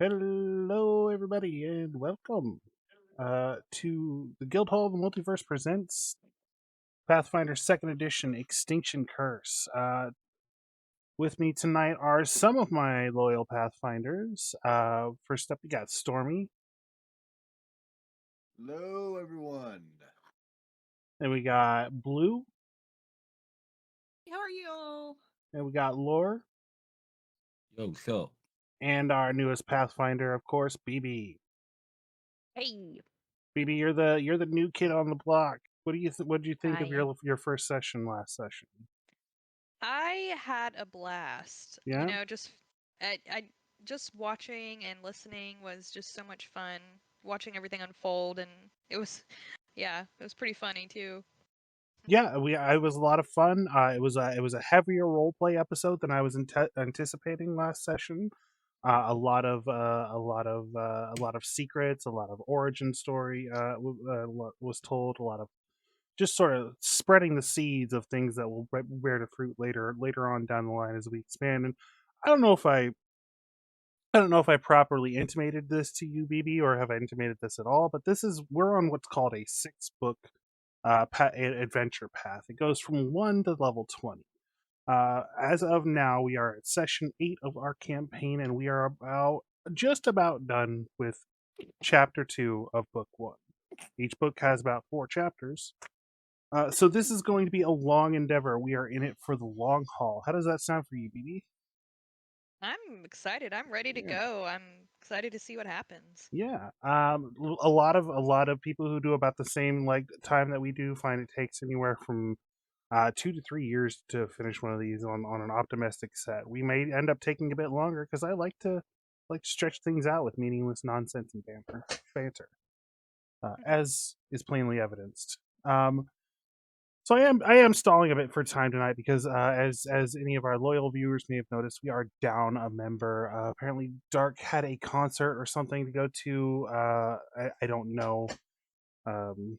Hello, everybody, and welcome to the Guildhall of the Multiverse presents Pathfinder Second Edition: Extinction Curse. With me tonight are some of my loyal Pathfinders. First up, we got Stormy, Hello, everyone. and we got Blue, How are you? and we got Lore, Yo, so and our newest Pathfinder, of course, BB. Hey, BB, you're the new kid on the block. What do you think of I your first session last session? I had a blast. Yeah. I just watching and listening was just so much fun. Watching everything unfold, and it was, yeah, it was pretty funny too. Yeah, it was a lot of fun. It was a heavier role play episode than I was anticipating last session. A lot of secrets, a lot of origin story was told. A lot of just sort of spreading the seeds of things that will bear the fruit later on down the line as we expand. And I don't know if I I don't know if I properly intimated this to you, BB, or have I intimated this at all. But we're on what's called a 6-book adventure path. It goes from 1 to level 20. As of now, we are at session 8 of our campaign, and we are just about done with chapter 2 of book 1. Each book has about 4 chapters. So this is going to be a long endeavor. We are in it for the long haul. How does that sound for you, BB? I'm excited. I'm ready to Yeah. go. I'm excited to see what happens. Yeah. A lot of people who do about the same like time that we do find it takes anywhere from 2 to 3 years to finish one of these on an optimistic set. We may end up taking a bit longer because I like to stretch things out with meaningless nonsense and banter, as is plainly evidenced. So I am stalling a bit for time tonight because as any of our loyal viewers may have noticed, we are down a member. Apparently, Dark had a concert or something to go to. I don't know. Um,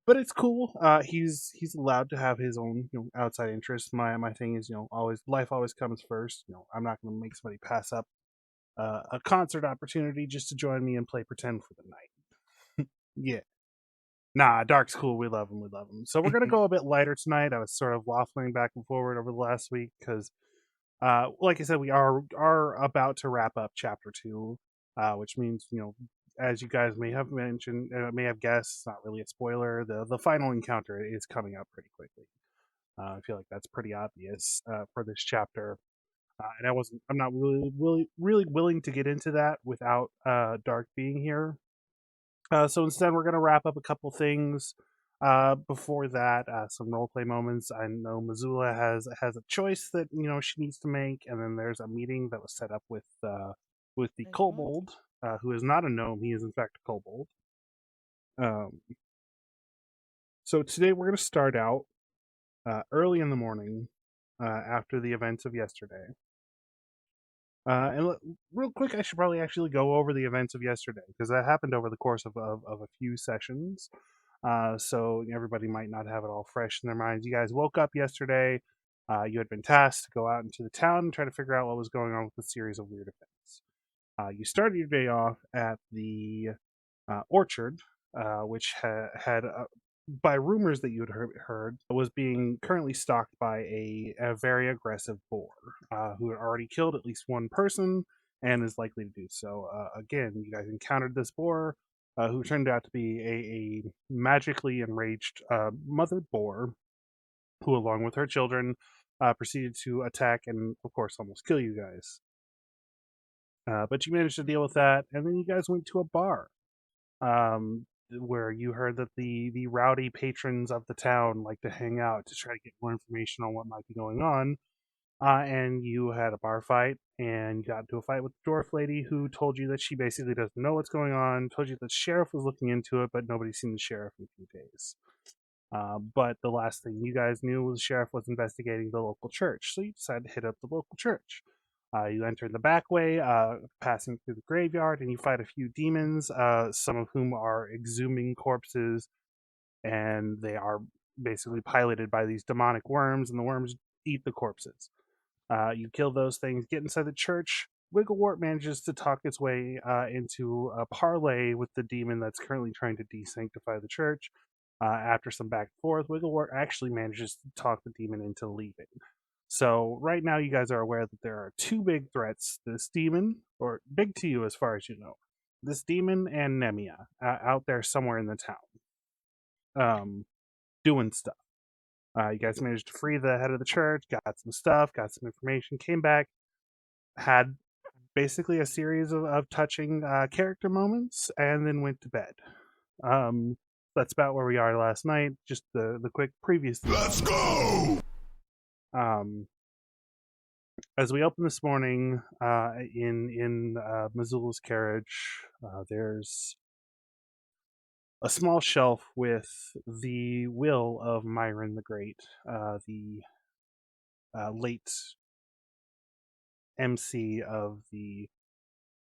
but it's cool. He's allowed to have his own outside interests. My thing is always life always comes first. I'm not going to make somebody pass up a concert opportunity just to join me and play pretend for the night. Yeah. Nah, Dark's cool. We love him. We love him. So we're gonna go a bit lighter tonight. I was sort of waffling back and forward over the last week because, like I said, we are about to wrap up chapter 2, which means as you guys may have mentioned, may have guessed, it's not really a spoiler. The final encounter is coming up pretty quickly. I feel like that's pretty obvious for this chapter, and I'm not really willing to get into that without Dark being here. So instead, we're going to wrap up a couple things. Before that, some roleplay moments. I know Mazula has a choice that she needs to make, and then there's a meeting that was set up with the kobold, who is not a gnome. He is in fact a kobold. Um, so today we're going to start out early in the morning after the events of yesterday. Real quick, I should probably actually go over the events of yesterday because that happened over the course of a few sessions. So everybody might not have it all fresh in their minds. You guys woke up yesterday. You had been tasked to go out into the town and try to figure out what was going on with the series of weird events. You started your day off at the orchard, which had by rumors that you had heard, was being currently stalked by a very aggressive boar who had already killed at least one person and is likely to do so. Again, you guys encountered this boar who turned out to be a magically enraged mother boar who, along with her children, proceeded to attack and, of course, almost kill you guys. But you managed to deal with that, and then you guys went to a bar where you heard that the rowdy patrons of the town like to hang out to try to get more information on what might be going on. And you had a bar fight, and you got into a fight with the dwarf lady who told you that she basically doesn't know what's going on, told you that the sheriff was looking into it, but nobody's seen the sheriff in a few days. But the last thing you guys knew was the sheriff was investigating the local church, so you decided to hit up the local church. You enter the back way, passing through the graveyard, and you fight a few demons, some of whom are exhuming corpses, and they are basically piloted by these demonic worms, and the worms eat the corpses. You kill those things, get inside the church, Wigglewort manages to talk its way into a parley with the demon that's currently trying to desanctify the church. After some back and forth, Wigglewort actually manages to talk the demon into leaving. So right now, you guys are aware that there are two big threats: this demon, or big to you as far as you know, this demon and Nemmia out there somewhere in the town, doing stuff. You guys managed to free the head of the church, got some stuff, got some information, came back, had basically a series of touching character moments, and then went to bed. That's about where we are last night. Just the quick previous. Let's go. As we open this morning in Mazula's carriage, there's a small shelf with the will of Myron the Great, the late MC of the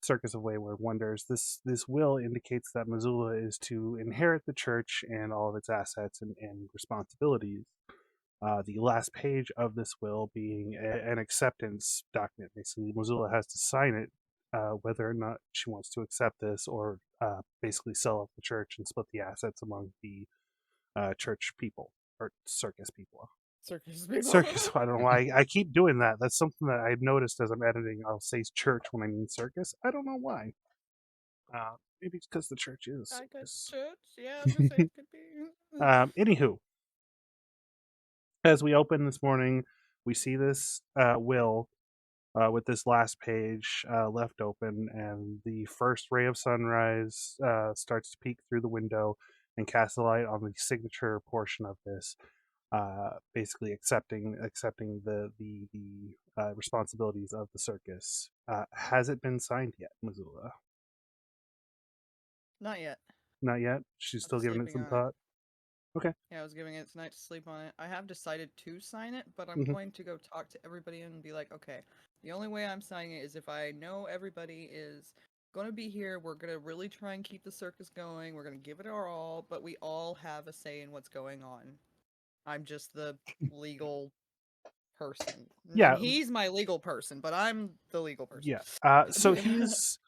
Circus of Wayward Wonders. This will indicates that Mazula is to inherit the church and all of its assets and responsibilities. The last page of this will being an acceptance document. Basically, Mazula has to sign it, whether or not she wants to accept this, or basically sell off the church and split the assets among the church people or circus people. Circus people. Circus. I don't know why I keep doing that. That's something that I've noticed as I'm editing. I'll say church when I mean circus. I don't know why. Maybe it's because the church is I guess circus. church. Yeah, I'm just saying it could be. Anywho, as we open this morning, we see this will with this last page left open, and the first ray of sunrise starts to peek through the window and cast a light on the signature portion of this. Basically accepting the responsibilities of the circus. Has it been signed yet, Mazula? Not yet. Not yet. She's still I'm giving it some sleeping on it. thought. Okay. Yeah, I was giving it tonight to sleep on it. I have decided to sign it, but I'm Mhm. going to go talk to everybody and be like, okay, the only way I'm signing it is if I know everybody is going to be here. We're going to really try and keep the circus going. We're going to give it our all, but we all have a say in what's going on. I'm just the legal person. I Yeah. mean, he's my legal person, but I'm the legal person. Yeah. So he's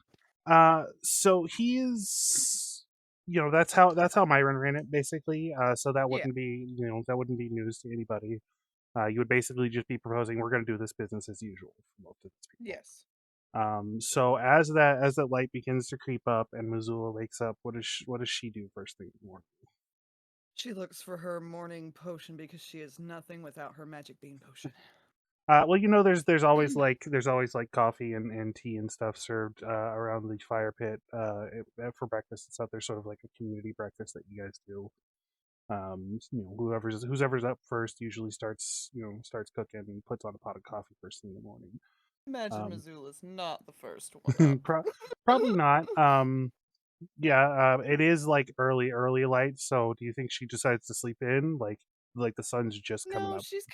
that's how Myron ran it basically. So that Yeah. wouldn't be that wouldn't be news to anybody. You would basically just be proposing we're going to do this business as usual for most of these people. Yes. So as that light begins to creep up and Mazula wakes up, what does she do first thing in the morning? She looks for her morning potion because she is nothing without her magic bean potion. Well, there's always like coffee and tea and stuff served around the fire pit for breakfast and stuff. There's sort of like a community breakfast that you guys do. Whoever's up first usually starts cooking and puts on a pot of coffee first thing in the morning. Imagine Mazula's not the first one up. Probably not. It is like early light. So do you think she decides to sleep in like the sun's just coming No, up? she's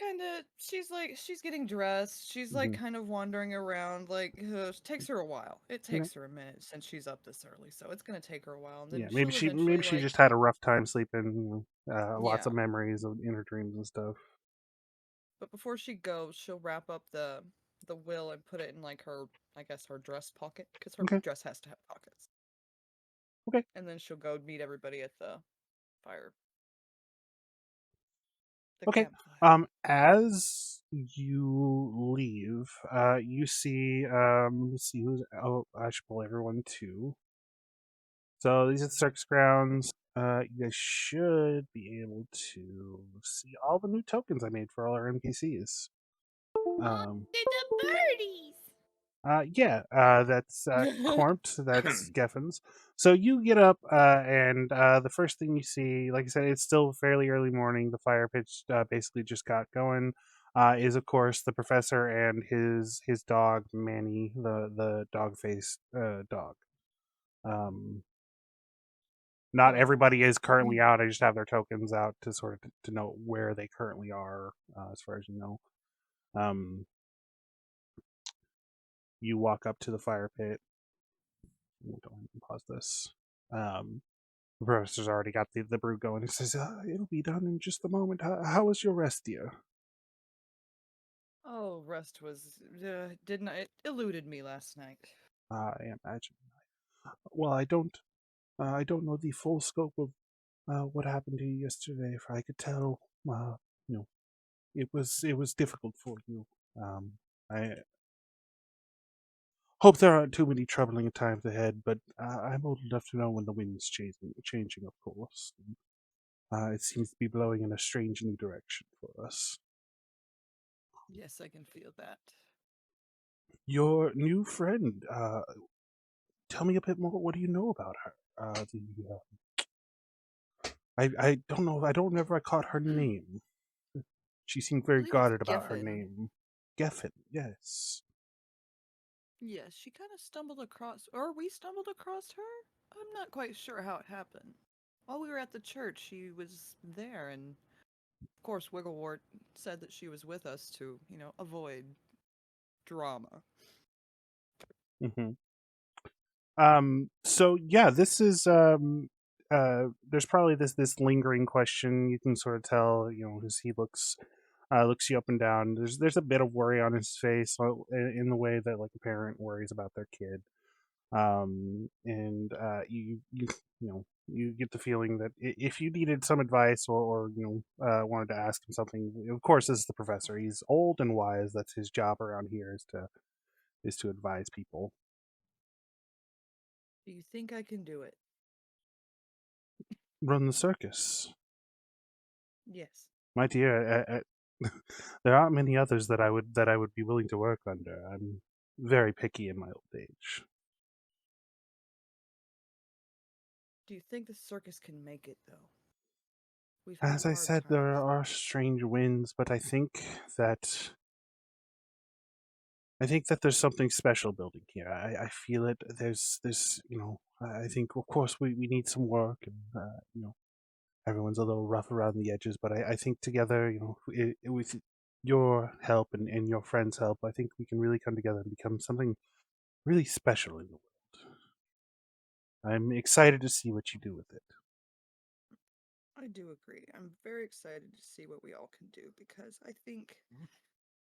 getting dressed. She's like kind of wandering around. Like it takes her a while. It Okay. takes her a minute since she's up this early, so it's gonna take her a while. And then Yeah, she'll eventually, maybe she just had a rough time sleeping. Lots of Yeah. memories in her dreams and stuff. But before she goes, she'll wrap up the will and put it in like her, I guess, her dress pocket, because her Okay. dress has to have pockets. Okay. And then she'll go meet everybody at the fire. The Okay. campfire. As you leave, you see let's see who's I should pull everyone too. So these are the circus grounds. You guys should be able to see all the new tokens I made for all our NPCs. The birdies. That's Cormt, that's Gefn's. So you get up, and the first thing you see, like I said, it's still fairly early morning. The fire pitch basically just got going. Is of course the professor and his dog Manny, the dog faced dog. Not everybody is currently out. I just have their tokens out to sort of to know where they currently are, as far as you know. You walk up to the fire pit. Go ahead and pause this. The professor's already got the brew going. He says, "It'll be done in just a moment. How was your rest, dear?" Oh, rest was didn't it eluded me last night. I imagine. Well, I don't know the full scope of what happened to you yesterday. If I could tell, you know, it was difficult for you. I hope there aren't too many troubling times ahead, but I'm old enough to know when the wind's changing, of course. It seems to be blowing in a strange new direction for us. Yes, I can feel that. Your new friend, tell me a bit more. What do you know about her? I don't know. I don't remember I caught her name. She seemed I very believe it's guarded about her Gefn. name. Gefn, yes. Yes, she kind of stumbled across, or we stumbled across her? I'm not quite sure how it happened. While we were at the church, she was there, and of course, Wigglewort said that she was with us to, avoid drama. Hmm. So yeah, this is there's probably this lingering question. You can sort of tell, as he looks you up and down. There's a bit of worry on his face, in the way that like a parent worries about their kid. And you get the feeling that if you needed some advice, or wanted to ask him something, of course, this is the professor. He's old and wise. That's his job around here, is to advise people. Do you think I can do it? Run the circus, Yes. my dear. There aren't many others that I would be willing to work under. I'm very picky in my old age. Do you think the circus can make it, though? We've had As I hard said, there times. are strange winds, but that I think that there's something special building here. I feel it. There's I think, of course, we need some work, and everyone's a little rough around the edges, but I think together, with your help and your friends' help, I think we can really come together and become something really special in the world. I'm excited to see what you do with it. I do agree. I'm very excited to see what we all can do, because I think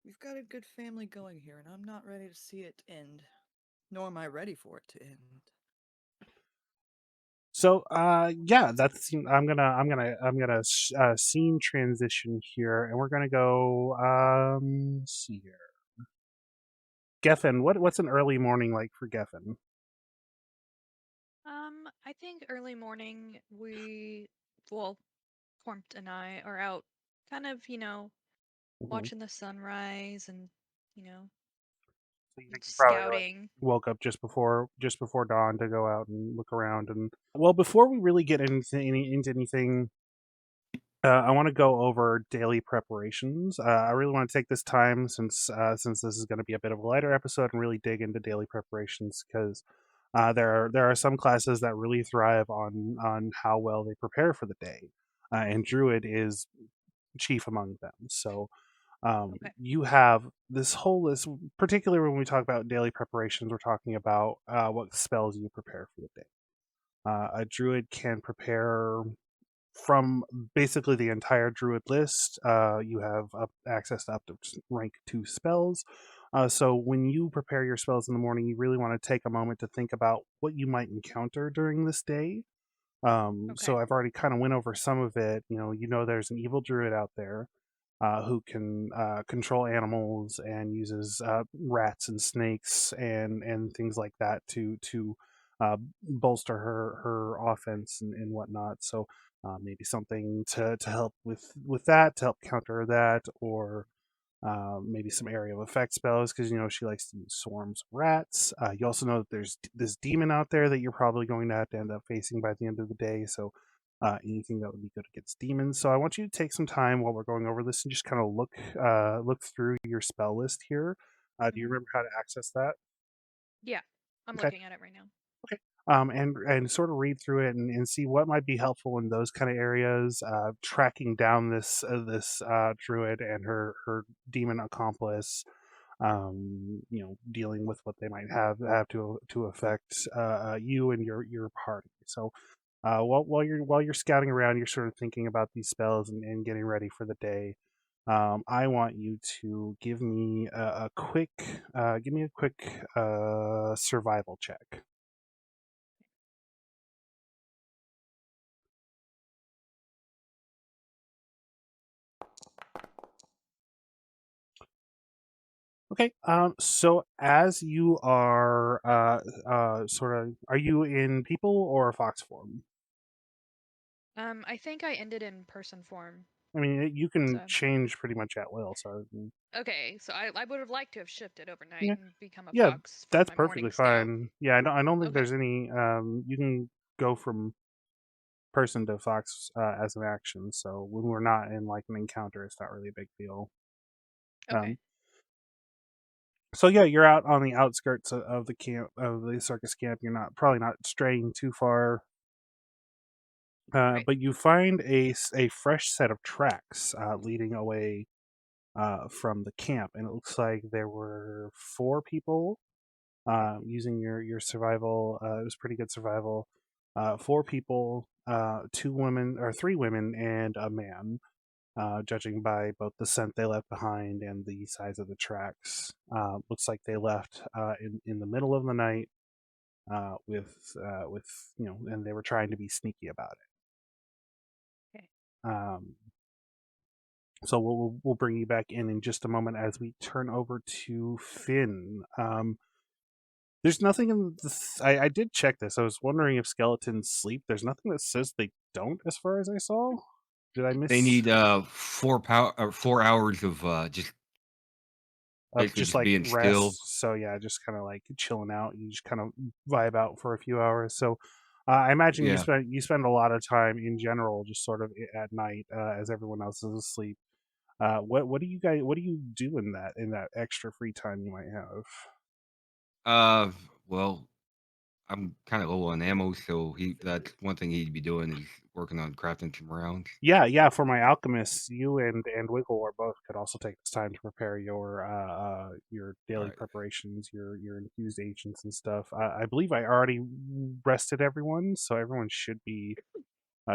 we've got a good family going here, and I'm not ready to see it end. Nor am I ready for it to end. So, yeah, that's. I'm gonna scene transition here, and we're gonna go. Let's see here. Gefn, what's an early morning like for Gefn? I think early morning well, Cormt and I are out kind of, Mhm. watching the sunrise and, you know, So you think you probably scouting. woke up just before dawn to go out and look around. And well, before we really get into anything, I want to go over daily preparations. I really want to take this time, since this is going to be a bit of a lighter episode, and really dig into daily preparations, because there are some classes that really thrive on how well they prepare for the day, and Druid is chief among them. So Okay. you have this whole list, particularly when we talk about daily preparations. We're talking about what spells you prepare for the day. A druid can prepare from basically the entire druid list. You have access to up to rank 2 spells. So when you prepare your spells in the morning, you really want to take a moment to think about what you might encounter during this day. Okay. So I've already kind of went over some of it. There's an evil druid out there who can control animals and uses rats and snakes and things like that to bolster her offense and whatnot. So maybe something to help with that, to help counter that, or maybe some area of effect spells, because she likes to use swarms of rats. You also know that there's this demon out there that you're probably going to have to end up facing by the end of the day. So anything that would be good against demons. So I want you to take some time while we're going over this and just kind of look through your spell list here. Do you Mhm. remember how to access that? Yeah, I'm Okay. looking at it right now. Okay. And sort of read through it and see what might be helpful in those kind of areas. Tracking down this druid and her demon accomplice. Dealing with what they might have to affect you and your party. So while you're scouting around, you're sort of thinking about these spells and getting ready for the day. I want you to give me a quick survival check. Okay. So as you are are you in people or fox form? I think I ended in person form. I mean, you can So change pretty much at will. So okay, so I would have liked to have shifted overnight yeah, and become a yeah, fox for that's my perfectly morning scout. fine. Yeah, I don't think Okay. there's any. You can go from person to fox as an action. So when we're not in like an encounter, it's not really a big deal. Okay. So yeah, you're out on the outskirts of the camp, of the circus camp. You're not probably not straying too far, Right. but you find a fresh set of tracks leading away from the camp, and it looks like there were 4 people using your survival. It was pretty good survival. 4 people, 2 women or 3 women and a man. Judging by both the scent they left behind and the size of the tracks. Looks like they left in the middle of the night with and they were trying to be sneaky about it. Okay. So we'll bring you back in just a moment as we turn over to Finn. There's nothing in this. I did check this. I was wondering if skeletons sleep. There's nothing that says they don't, as far as I saw. Did I miss? They need 4 hours of just Of basically just just like being still. rest. So yeah, just kind of like chilling out. You just kind of vibe out for a few hours. So I imagine Yeah. you spend a lot of time in general just sort of at night as everyone else is asleep. What do you do in that extra free time you might have? Well, I'm kind of low on ammo, so that's one thing he'd be doing is working on crafting some rounds. Yeah. For my alchemists, you and Wigglewort both could also take this time to prepare your daily Right. preparations, your infused agents and stuff. I believe I already rested everyone, so everyone should be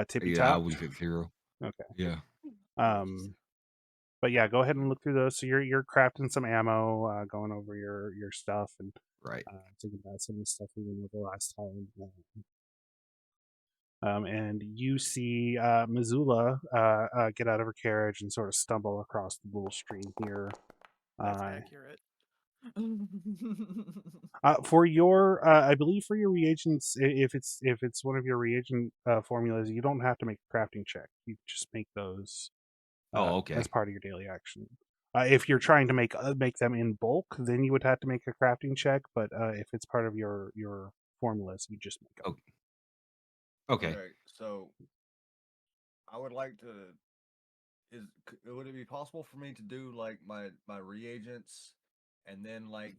tippy Yeah, I top. was at 0. Okay. Yeah. But yeah, go ahead and look through those. So you're crafting some ammo, going over your stuff, and Right. thinking about some of the stuff we went over last time. And you see Mazula get out of her carriage and sort of stumble across the little stream here. That's accurate. For your, I believe for your reagents, if it's one of your reagent formulas, you don't have to make a crafting check. You just make those Oh, okay. as part of your daily action. If you're trying to make them in bulk, then you would have to make a crafting check. But if it's part of your formulas, you just make them. Okay. So I would like to. Would it be possible for me to do like my reagents and then like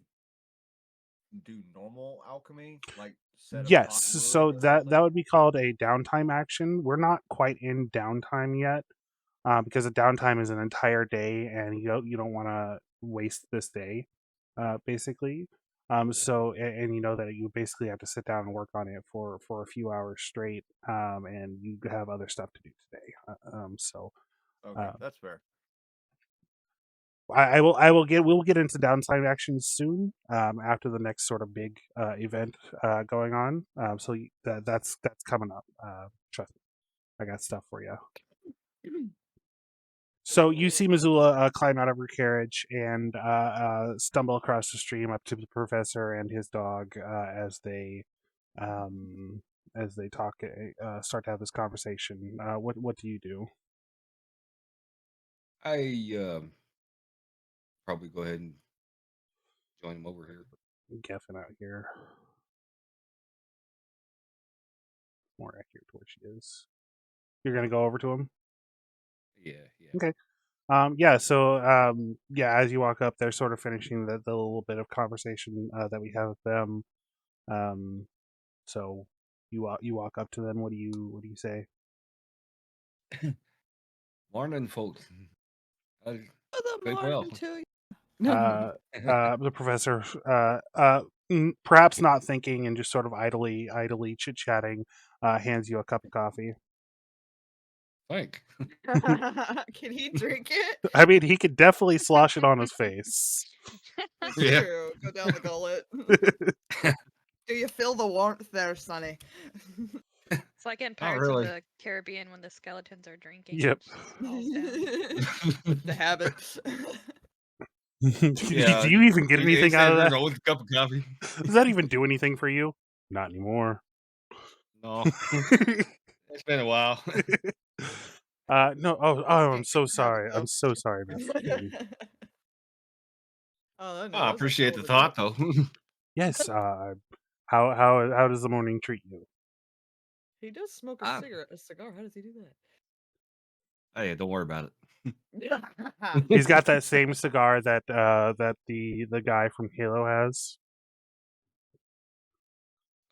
do normal alchemy, like set of Yes, hot so wood or that something? would be called a downtime action. We're not quite in downtime yet, because a downtime is an entire day, and you don't want to waste this day, basically. And you know that you basically have to sit down and work on it for a few hours straight, and you have other stuff to do today. Okay, that's fair. We'll get into downtime actions soon, after the next sort of big event going on. That's coming up. Trust me, I got stuff for you. So you see Mazula climb out of her carriage and stumble across the stream up to the professor and his dog as they talk, start to have this conversation. What do you do? I probably go ahead and join him over here. Gefn out here. More accurate to where she is. You're gonna go over to him. Yeah. Okay. As you walk up, they're sort of finishing the little bit of conversation that we have with them. So you walk up to them. What do you say? Morning, folks. Good Sleep well. morning to you. The professor, perhaps not thinking and just sort of idly chit chatting, hands you a cup of coffee. Think. Can he drink it? I mean, he could definitely slosh it on his face. It's Yeah. true. Go down the gullet. Do you feel the warmth there, Sonny? It's like in Not Pirates of really. the Caribbean when the skeletons are drinking. Yep. It just falls down. It's the habit. Yeah. Do you even get he anything out said of there's that? always a cup of coffee. Does that even do anything for you? Not anymore. No. It's been a while. No. Oh, I'm Can't so have sorry. it, I'm though. so sorry, Mr. King. Oh, no, I that's appreciate cool the to know. thought, though. Yes. How does the morning treat you? He does smoke Ah. a cigar. How does he do that? Hey, don't worry about it. He's got that same cigar that the guy from Halo has.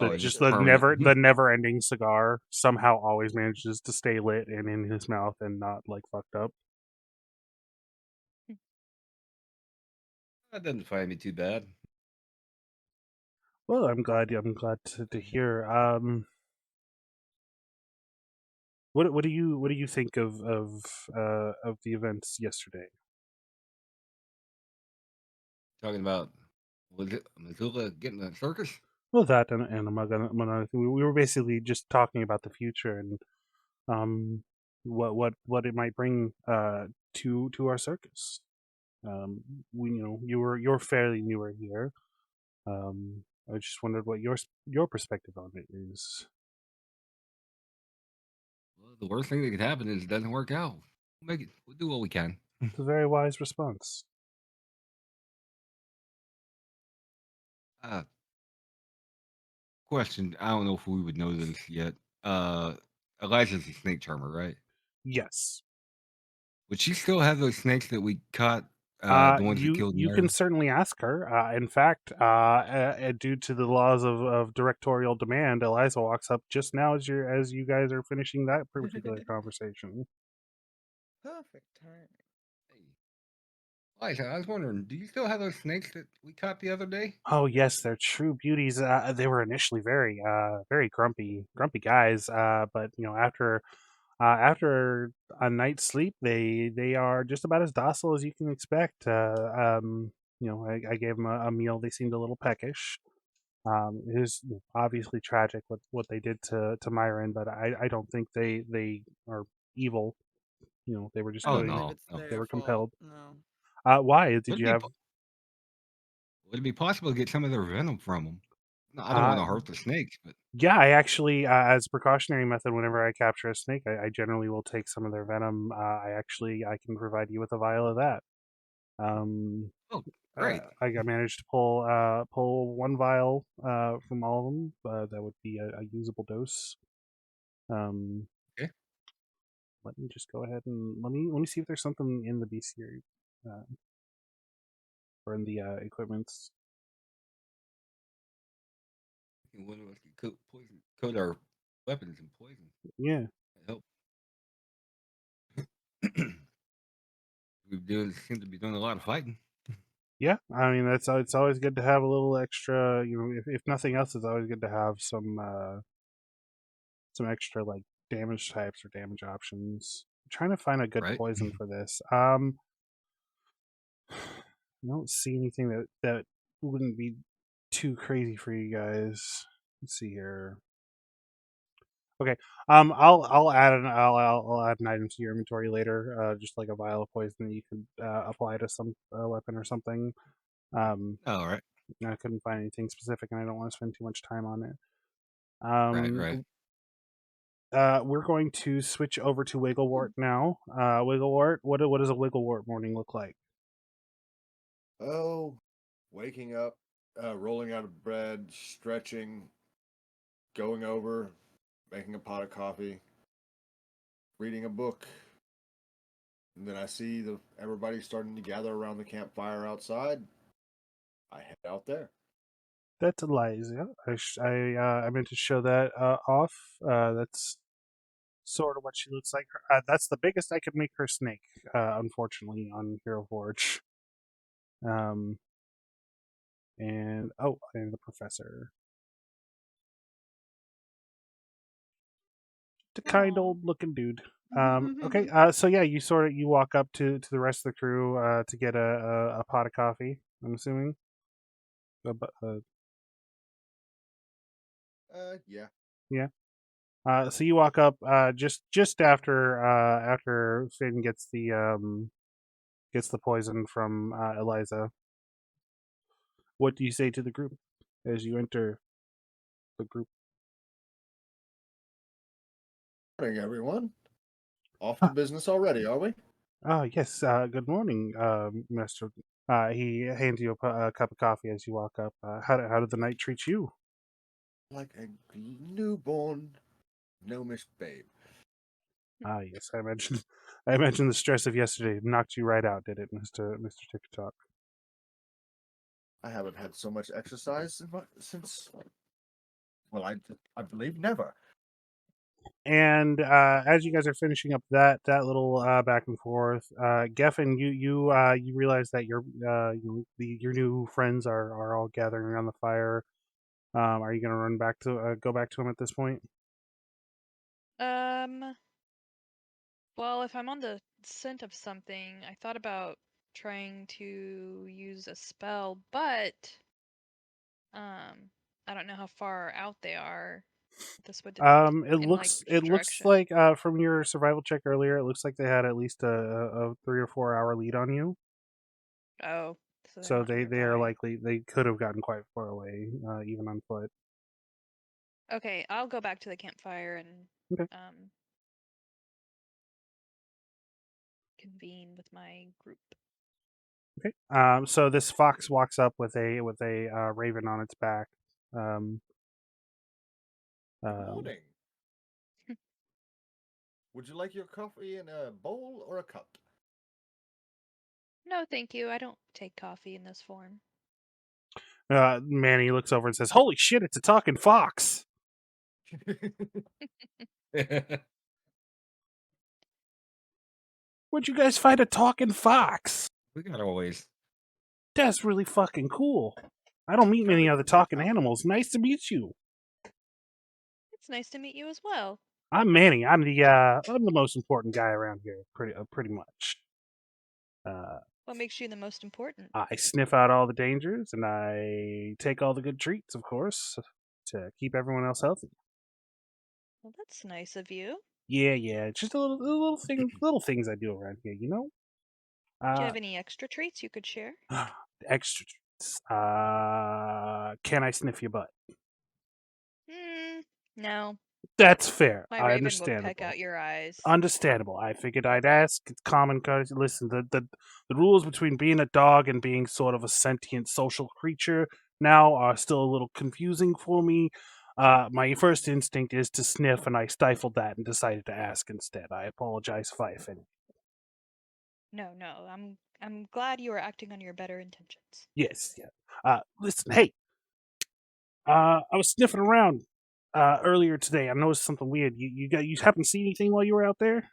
Oh, The it's just permanent. the never ending cigar somehow always manages to stay lit and in his mouth and not like fucked up. That doesn't find me too bad. Well, I'm glad to hear. What do you think of the events yesterday? Talking about, was it Mazula getting a circus? Well, that and among other things, we were basically just talking about the future and um what it might bring to our circus. We you're fairly newer here. I just wondered what your perspective on it is. Well, the worst thing that could happen is it doesn't work out. We'll do what we can. It's a very wise response. Uh, Question. I don't know if we would know this yet. Elijah's a snake charmer, right? Yes. Would she still have those snakes that we caught? The ones that killed You can Mary? certainly ask her. In fact, due to the laws of directorial demand, Eliza walks up just now as you guys are finishing that particular conversation. Perfect timing. Elijah, I was wondering, do you still have those snakes that we caught the other day? Oh yes, they're true beauties. They were initially very grumpy guys, but after a night's sleep, they are just about as docile as you can expect. I gave them a meal. They seemed a little peckish. It is obviously tragic what they did to Myron, but I don't think they are evil. They were just I Oh don't going. believe no, it's no. They their were fault. compelled. No. Why did Would it you be have? would it be possible to get some of their venom from them? No, I don't want Uh, to hurt the snakes, but yeah, I actually, as a precautionary method, whenever I capture a snake, I generally will take some of their venom. I can provide you with a vial of that. Um, oh, great. I managed to pull one vial from all of them. That would be a usable dose. Um, Okay. Let me just go ahead and let me see if there's something in the bestiary or in the equipments. One of us could coat our weapons in poison. Yeah, Help. Seem to be doing a lot of fighting. yeah. I mean, it's always good to have a little extra. If nothing else, it's always good to have some extra like damage types or damage options. I'm trying to find a good Right. poison for this. I don't see anything that wouldn't be too crazy for you guys. Let's see here. Okay. I'll add an item to your inventory later. Just like a vial of poison that you could apply to some weapon or something. All right. I couldn't find anything specific, and I don't want to spend too much time on it. Right. We're going to switch over to Wigglewort now. Wigglewort, what does a Wigglewort morning look like? Oh, waking up, rolling out of bed, stretching, going over, making a pot of coffee, reading a book. And then I see everybody starting to gather around the campfire outside. I head out there. That's Eliza. I meant to show that off. That's sort of what she looks like. That's the biggest I could make her snake, unfortunately, on Hero Forge. And the professor. The kind Aw. old looking dude. Okay. So yeah, you walk up to the rest of the crew to get a pot of coffee. I'm assuming. Yeah. Yeah. So you walk up just after Finn gets the poison from Eliza. What do you say to the group as you enter the group? Morning, everyone. Off to business already, are we? Yes. Good morning, Master. He hands you a cup of coffee as you walk up. How did the night treat you? Like a newborn gnomish babe. Yes. I imagine the stress of yesterday knocked you right out, did it, Mister Tickertock? I haven't had so much exercise since, well, I believe never. And as you guys are finishing up that little back and forth, Gefn, you realize that your new friends are all gathering around the fire. Are you gonna go back to them at this point? Well, if I'm on the scent of something, I thought about trying to use a spell, but I don't know how far out they are. This would It in like looks direction. like from your survival check earlier, it looks like they had at least a 3 or 4 hour lead on you. Oh, so they're So not they are nearby. likely they could have gotten quite far away, even on foot. Okay, I'll go back to the campfire and Okay. Convene with my group. Okay. So this fox walks up with a raven on its back. Good morning. Would you like your coffee in a bowl or a cup? No, thank you. I don't take coffee in this form. Manny looks over and says, "Holy shit! It's a talking fox." Where'd you guys find a talking fox? We got always. That's really fucking cool. I don't meet many Found it other from your talking house. animals. Nice to meet you. It's nice to meet you as well. I'm Manny. I'm the most important guy around here, pretty much. What makes you the most important? I sniff out all the dangers and I take all the good treats, of course, to keep everyone else healthy. Well, that's nice of you. Yeah. Just little things I do around here, you know. Do you have any extra treats you could share? Extra treats. Can I sniff your butt? No. That's fair. My raven would peck out your eyes. Understandable. I figured I'd ask. It's common courtesy. Listen, the rules between being a dog and being sort of a sentient social creature now are still a little confusing for me. My first instinct is to sniff, and I stifled that and decided to ask instead. I apologize if I offended. No. I'm glad you are acting on your better intentions. Yes, yeah. Listen, hey. I was sniffing around earlier today. I noticed something weird. You happen to see anything while you were out there?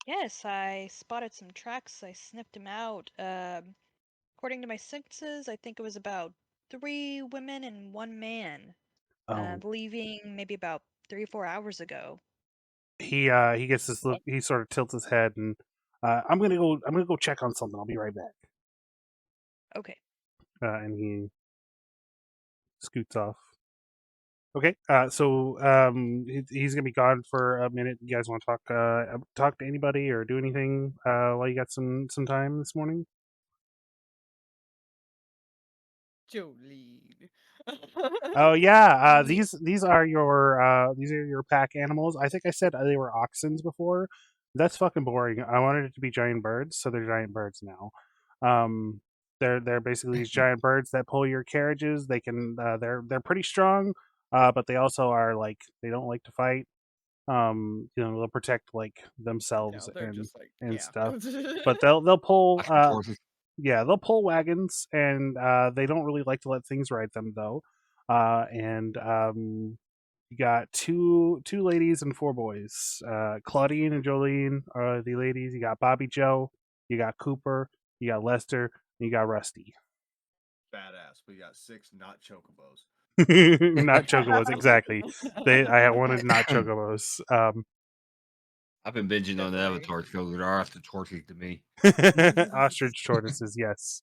Yes, I spotted some tracks. I sniffed them out. According to my senses, I think it was about 3 women and 1 man. Oh. Leaving maybe about 3 or 4 hours ago. He gets this look. He sort of tilts his head and I'm gonna go check on something. I'll be right back. Okay. And he scoots off. Okay. So he's gonna be gone for a minute. You guys want to talk to anybody or do anything while you got some time this morning? Jolene. Oh yeah, these are your pack animals. I think I said they were oxens before. That's fucking boring. I wanted it to be giant birds, so they're giant birds now. They're basically these giant birds that pull your carriages. They can they're pretty strong, but they also are like they don't like to fight. They'll protect like themselves They're just like and yeah. stuff. But they'll pull Ostrich horses. yeah, they'll pull wagons, and they don't really like to let things ride them though. And you got two ladies and 4 boys. Claudine and Jolene are the ladies. You got Bobby Joe, you got Cooper, you got Lester, and you got Rusty. Badass. We got 6 not chocobos. Not chocobos, exactly. I wanted not chocobos. I've been binging on the Definitely. Avatar, so there are after torches to me. Ostrich tortoises, yes.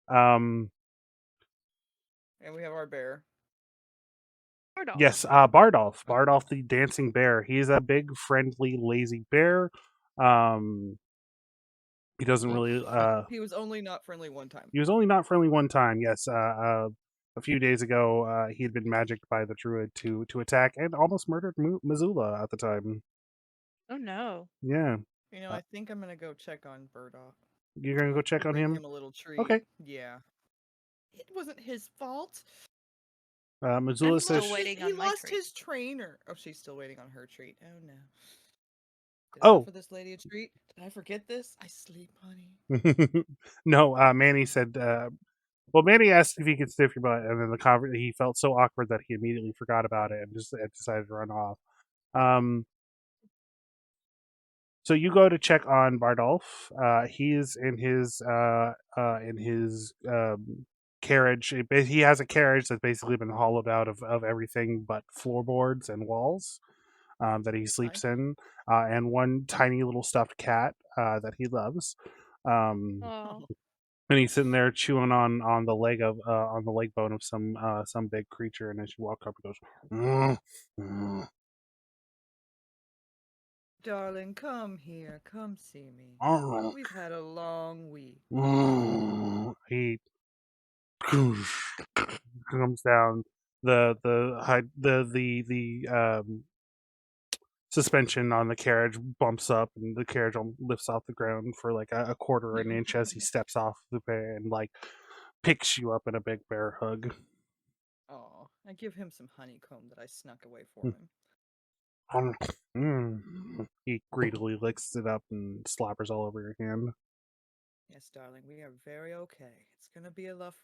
Um, And we have our bear. Bardolph. yes, Bardolph. Bardolph the dancing bear. He's a big, friendly, lazy bear. He doesn't really. He was only not friendly one time. He was only not friendly one time. Yes. A few days ago, he had been magicked by the Druid to attack and almost murdered Mazula at the time. Oh no. Yeah. You know, I think I'm gonna go check on Burdock. You're gonna go check on Bring him. him a little treat. Okay. Yeah. It wasn't his fault. Mazula I'm says. still waiting He on my lost treat. his trainer. Oh, she's still waiting on her treat. Oh no. Did I Oh. offer this lady a treat? Did I forget this? I sleep, honey. No, Manny said. Well, Manny asked if he could sniff your butt, and then he felt so awkward that he immediately forgot about it and just decided to run off. So you go to check on Bardolph. He's in his carriage. He has a carriage that's basically been hollowed out of everything but floorboards and walls that he sleeps in, and one tiny little stuffed cat that he loves. Oh. And he's sitting there chewing on the leg bone of some big creature. And as you walk up, he goes, Darling, come here. Come see me. We've had a long week. He comes down the suspension on the carriage bumps up, and the carriage lifts off the ground for like a quarter an inch as he steps off the bear and like picks you up in a big bear hug. Oh, I give him some honeycomb that I snuck away for him. He greedily licks it up and slobbers all over your hand. Yes, darling, we are very okay. It's gonna be a rough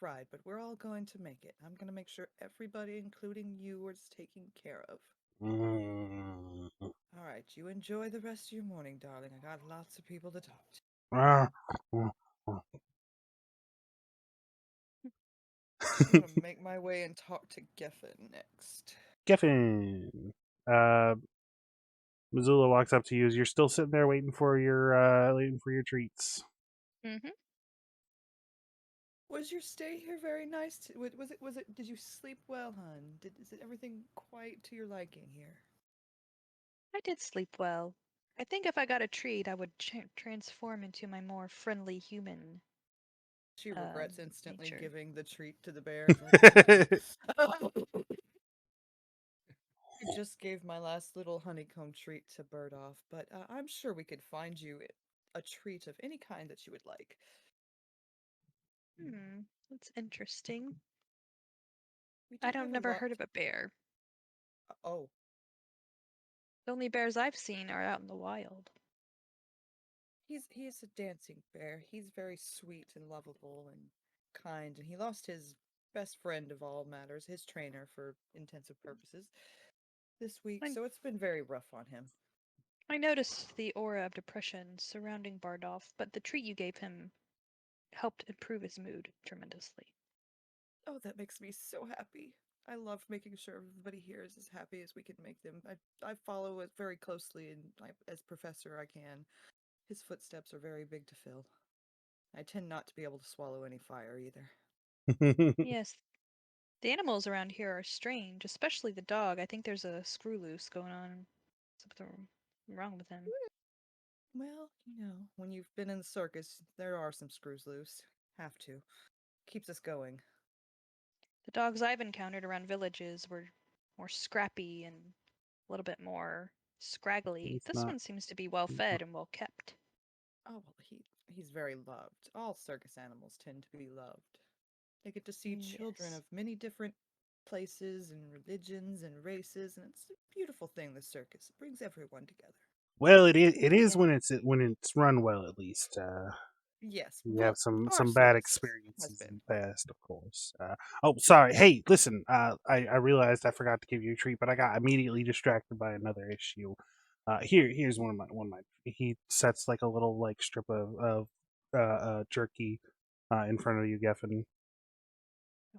ride, but we're all going to make it. I'm gonna make sure everybody, including you, is taken care of. All right, you enjoy the rest of your morning, darling. I got lots of people to talk to. I'm gonna make my way and talk to Gefn next. Gefn. Mazula walks up to you as you're still sitting there waiting for your treats. Mm-hmm. Was your stay here very nice? Was it? Did you sleep well, hon? Is it everything quite to your liking here? I did sleep well. I think if I got a treat, I would transform into my more friendly human. She regrets instantly nature. giving the treat to the bear. I just gave my last little honeycomb treat to Bardolph, but I'm sure we could find you a treat of any kind that you would like. That's interesting. We do have Never heard of a bear. Oh. The only bears I've seen are out in the wild. He's a dancing bear. He's very sweet and lovable and kind, and he lost his best friend of all matters, his trainer for intensive purposes, this week, so it's been very rough on him. I noticed the aura of depression surrounding Bardolph, but the treat you gave him helped improve his mood tremendously. Oh, that makes me so happy. I love making sure everybody here is as happy as we can make them. I follow it very closely, and as professor I can. His footsteps are very big to fill. I tend not to be able to swallow any fire either. Yes. The animals around here are strange, especially the dog. I think there's a screw loose going on. Something wrong with him. Well, when you've been in the circus, there are some screws loose. Have to. Keeps us going. The dogs I've encountered around villages were more scrappy and a little bit more scraggly. This one seems to be well fed and well kept. Oh, well, he's very loved. All circus animals tend to be loved. They get to see children of many different places and religions and races, and it's a beautiful thing, the circus. It brings everyone together. Well, it is when it's run well, at least. Yes, we have some bad circus experiences in the past, of course. Oh, sorry. Hey, listen. I realized I forgot to give you a treat, but I got immediately distracted by another issue. Here's one of my. He sets like a little like strip of jerky in front of you, Gefn.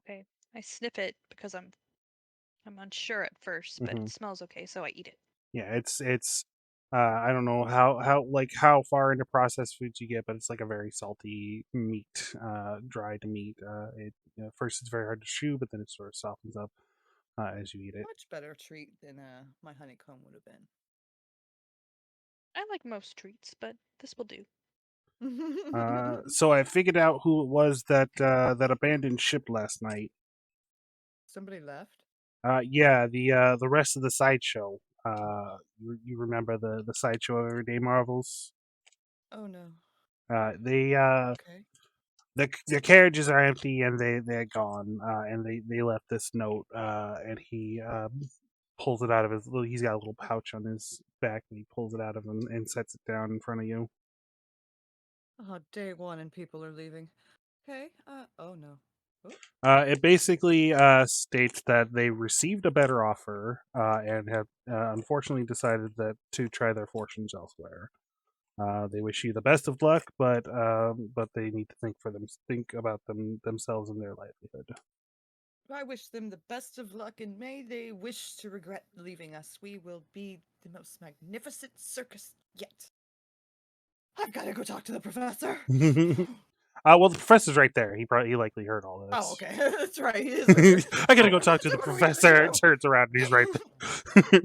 Okay, I sniff it because I'm unsure at first, but it smells okay, so I eat it. Yeah, it's I don't know how far into processed foods you get, but it's like a very salty meat, dried meat. First it's very hard to chew, but then it sort of softens up as you eat it. Much better treat than my honeycomb would have I like most treats, but this will do. been. So I figured out who it was that abandoned ship last night. Somebody left. Yeah, the rest of the sideshow. You remember the sideshow of Everyday Marvels? Oh no. They Okay. the carriages are empty and they're gone. And they left this note. And he pulls it out of his little. He's got a little pouch on his back, and he pulls it out of him and sets it down in front of you. Oh, day one and people are leaving. Okay. Oh no. Oh. It basically states that they received a better offer and have unfortunately decided that to try their fortunes elsewhere. They wish you the best of luck, but they need to think about themselves and their livelihood. I wish them the best of luck, and may they wish to regret leaving us. We will be the most magnificent circus yet. I've got to go talk to the professor. Well, the professor's right there. He likely heard all of this. Oh, okay. That's right. He is right there. I gotta go talk to So the where we professor. gonna It turns around and he's right there.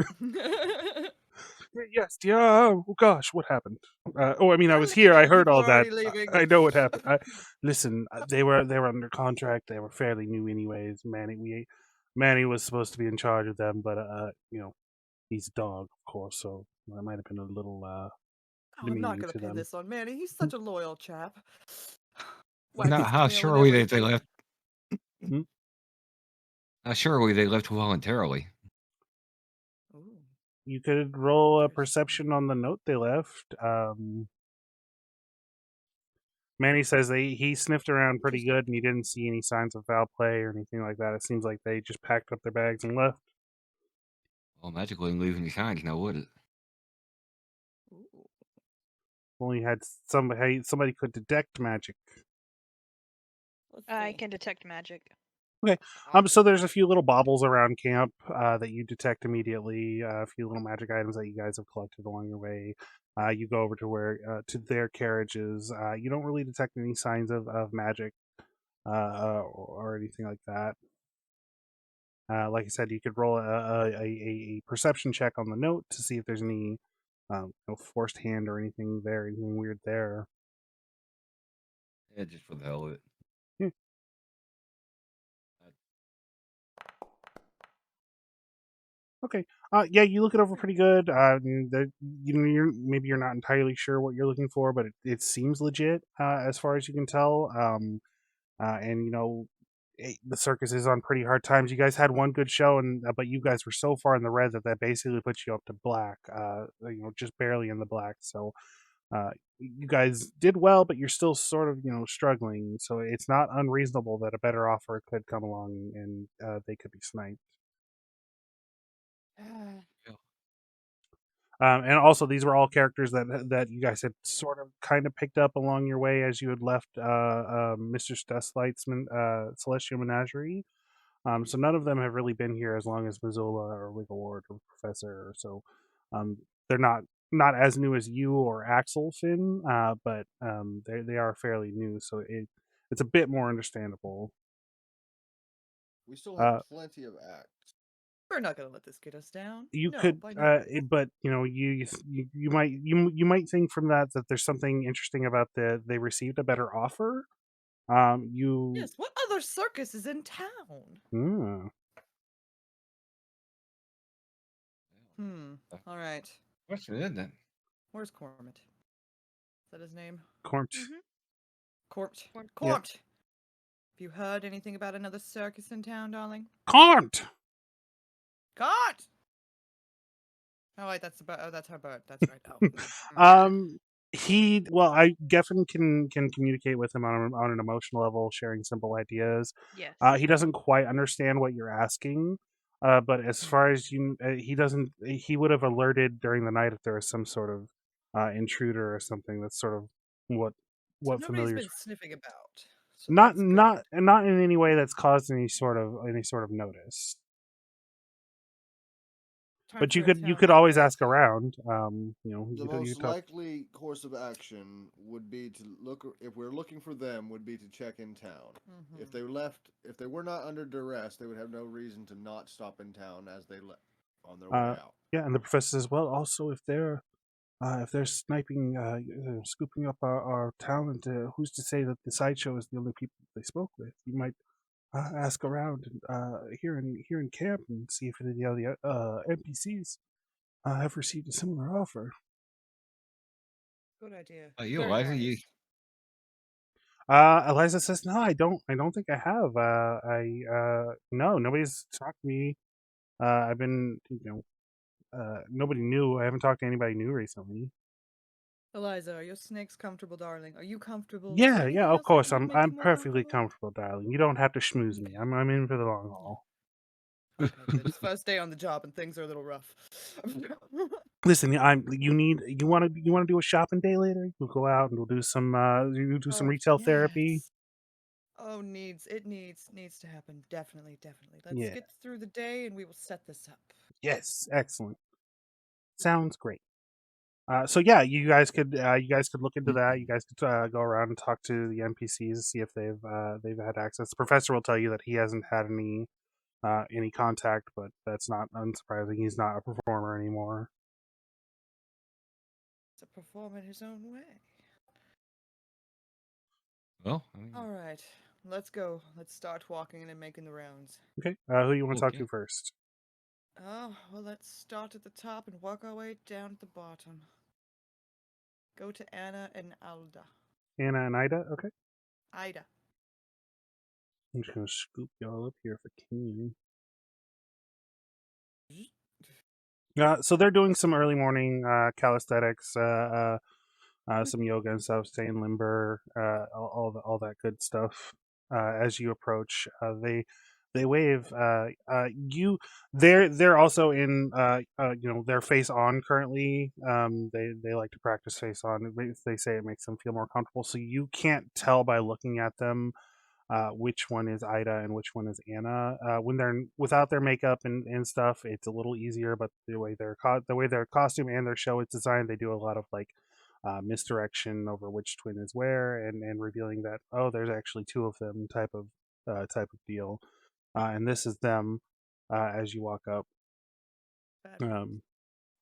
Yes, yeah. Oh gosh, what happened? I was here. I heard People all are that. already leaving. I know what happened. Listen, they were under contract. They were fairly new, anyways. Manny was supposed to be in charge of them, but he's a dog, of course, so that might have been a little Oh, I'm not demeaning going to to pin them. this on Manny. He's such a loyal chap. Now, Wags his how tail sure and are we that they everything. left? How sure are we they left voluntarily? Ooh. You could roll a Interesting. perception on the note they left. Manny says he sniffed around pretty good and he didn't see any signs of foul play or anything like that. It seems like they just packed up their bags and left. Well, magic wouldn't leave any signs now, would it? Ooh. Only had somebody could detect magic. Let's I see. can detect magic. So there's a few little baubles around camp that you detect immediately. A few little magic items that you guys have collected along your way. You go over to their carriages. You don't really detect any signs of magic or anything like that. Like I said, you could roll a perception check on the note to see if there's any forced hand or anything weird there. Yeah, just for the hell of it. Yeah. Okay. Yeah, you look it over pretty good. You're not entirely sure what you're looking for, but it seems legit as far as you can tell. And the circus is on pretty hard times. You guys had one good show, but you guys were so far in the red that basically puts you up to black. Just barely in the black. So you guys did well, but you're still sort of struggling. So it's not unreasonable that a better offer could come along and they could be sniped. And also, these were all characters that you guys had sort of kind of picked up along your way as you had left Mr. Stusslight's Celestial Menagerie. So none of them have really been here as long as Mazula or Wigglewort or Professor. So they're not as new as you or Axel Finn, but they are fairly new. So it's a bit more understandable. We still have plenty of acts. We're not going to let this get us down. You No, could, by no means. but you might think from that there's something interesting about they received a better offer. Yes, what other circus is in town? All right. Question, isn't it? Where's Cormit? Is that his name? Cormt. Cormt. Cormt. Cormt. Have you heard anything about another circus in town, darling? Cormt. Caught! Oh wait, that's her bird. That's right. Oh. Gefn can communicate with him on an emotional level, sharing simple ideas. Yes. He doesn't quite understand what you're asking, but as far as he would have alerted during the night if there was some sort of intruder or something. That's sort of what Nobody's familiars. been sniffing about. So Not that's not in any way that's caused any sort of notice. Time But for you a could town always update. ask around. You know, The you most talk. likely course of action would be to look. If we're looking for them, would be to check in town. If they left, if they were not under duress, they would have no reason to not stop in town as they left on their way out. Yeah, and the professor says, well, also if they're sniping, scooping up our talent, who's to say that the sideshow is the only people they spoke with? You might ask around here in camp and see if any of the NPCs have received a similar offer. Good idea. You, Very Eliza, wise. Eliza says, no, I don't think I have. No, nobody's talked to me. I've been, nobody new. I haven't talked to anybody new recently. Eliza, are your snakes comfortable, darling? Are you comfortable? Is Yeah, there yeah, anything of else I course. can do to make I'm you more perfectly comfortable? comfortable, darling. You don't have to schmooze me. I'm in for the long haul. Okay, good. It's first day on the job and things are a little rough. Listen, you want to do a shopping day later? We'll go out and we'll do some some Oh, retail therapy. yes. Oh, needs to happen. Definitely. Let's Yeah. get through the day and we will set this up. Yes, excellent. Sounds great. So yeah, you guys could look into that. You guys could go around and talk to the NPCs, see if they've had access. The professor will tell you that he hasn't had any contact, but that's not unsurprising. He's not a performer anymore. To perform in his own way. Well, I mean, All right, let's go. Let's start walking and making the rounds. Okay, who you want to talk Okay. to first? Oh, well, let's start at the top and work our way down at the bottom. Go to Anna and Alda. Anna and Ida. Okay, Ida. I'm just gonna scoop y'all up here for King. So they're doing some early morning calisthenics, some yoga and stuff, staying limber, all that good stuff. As you approach, they wave. They're also in they're face on currently. They like to practice face on. They say it makes them feel more comfortable. So you can't tell by looking at them which one is Ida and which one is Anna. When they're without their makeup and stuff, it's a little easier. But the way their costume and their show is designed, they do a lot of like misdirection over which twin is where, and revealing that there's actually two of them type of deal. And this is them as you walk up.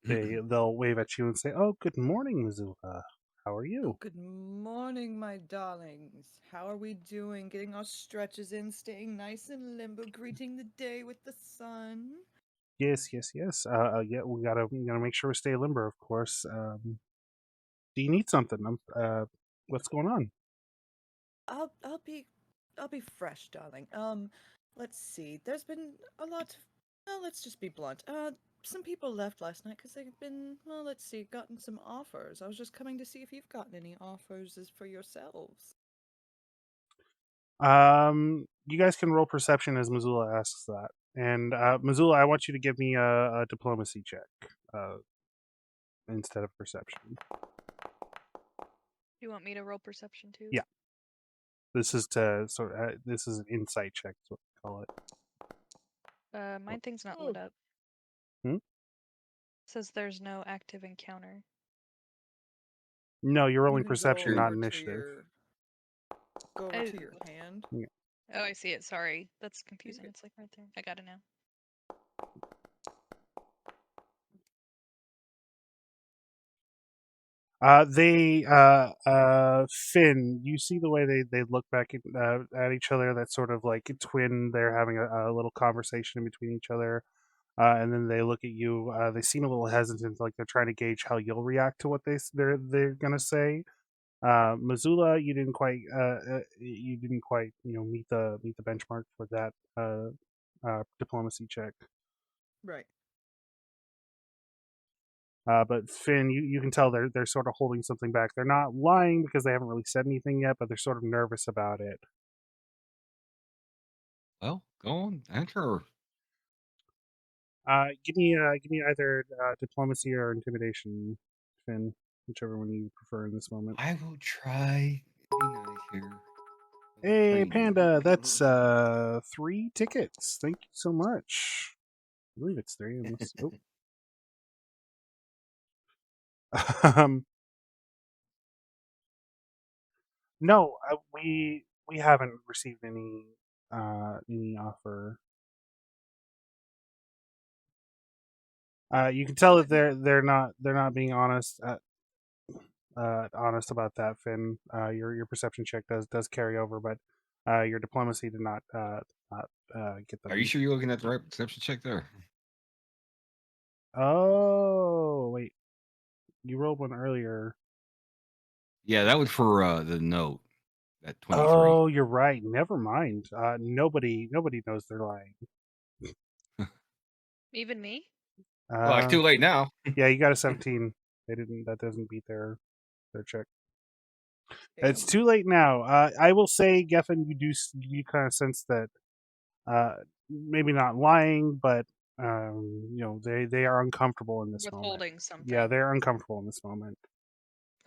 They'll wave at you and say, "Oh, good morning, Mazula. How are you?" Good morning, my darlings. How are we doing? Getting our stretches in, staying nice and limber, greeting the day with the sun. Yes. Yeah, we gotta make sure we stay limber, of course. Do you need something? What's going on? I'll be fresh, darling. Let's see. There's been a lot. Well, let's just be blunt. Some people left last night because they've been, well, let's see, gotten some offers. I was just coming to see if you've gotten any offers for yourselves. You guys can roll perception as Mazula asks that. And Mazula, I want you to give me a diplomacy check instead of perception. You want me to roll perception too? Yeah. This is this is an insight check, is what we call it. My thing's not lit up. Hmm? Says there's no active encounter. No, you're rolling You can perception, go not over to initiative. go over to your hand. Yeah. Oh, I see it. Sorry. That's confusing. It's like right there. I got it now. Finn, you see the way they look back at each other, that sort of like twin, they're having a little conversation in between each other. And then they look at you. They seem a little hesitant, like they're trying to gauge how you'll react to what they're gonna say. Mazula, you didn't quite meet the benchmark for that diplomacy check. Right. But Finn, you can tell they're sort of holding something back. They're not lying because they haven't really said anything yet, but they're sort of nervous about it. well, go on, answer. Give me either diplomacy or intimidation, Finn, whichever one you prefer in this moment. I will try. Be nice here. Hey, Training. Panda, that's 3 tickets. Thank you so much. I believe it's 3. Unless, Um, no, we haven't received any offer. You can tell that they're not being honest honest about that, Finn. Your perception check does carry over, but your diplomacy did not get Are you them. sure you're looking at the right perception check there? Oh wait, you rolled one earlier. Yeah, that was for the note. That 23. Oh, you're right. Never mind. Nobody knows they're lying. Even me? Well, it's too late now. Yeah, you got a 17. They didn't. That doesn't beat their check. It's Damn. too late now. I will say, Gefn, you kind of sense that maybe not lying, but they are uncomfortable in this moment. Withholding something. Yeah, they're uncomfortable in this moment.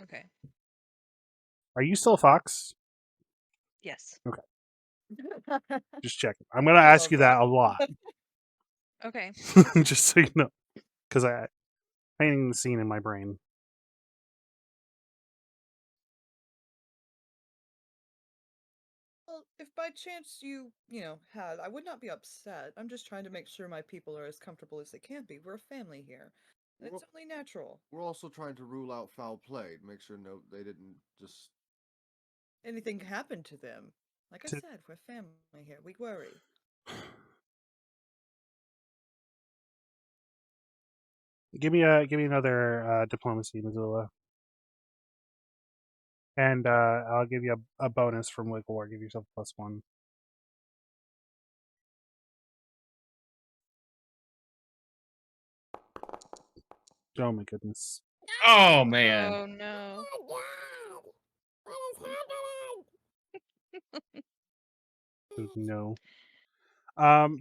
Okay. Are you still a fox? Yes. Okay, just checking. I'm gonna I ask love you that. that a lot, Okay. just so you know, because I painting the scene in my brain. Well, if by chance you had, I would not be upset. I'm just trying to make sure my people are as comfortable as they can be. We're a family here. And it's only natural. We're also trying to rule out foul play, to make sure they didn't just. Anything happened to them. Like I To- said, we're family here. We worry. Give me another diplomacy, Mazula, and I'll give you a bonus from Wigglewort. Give yourself +1. Oh my goodness. Oh man. Oh no. Oh God! What is happening? No.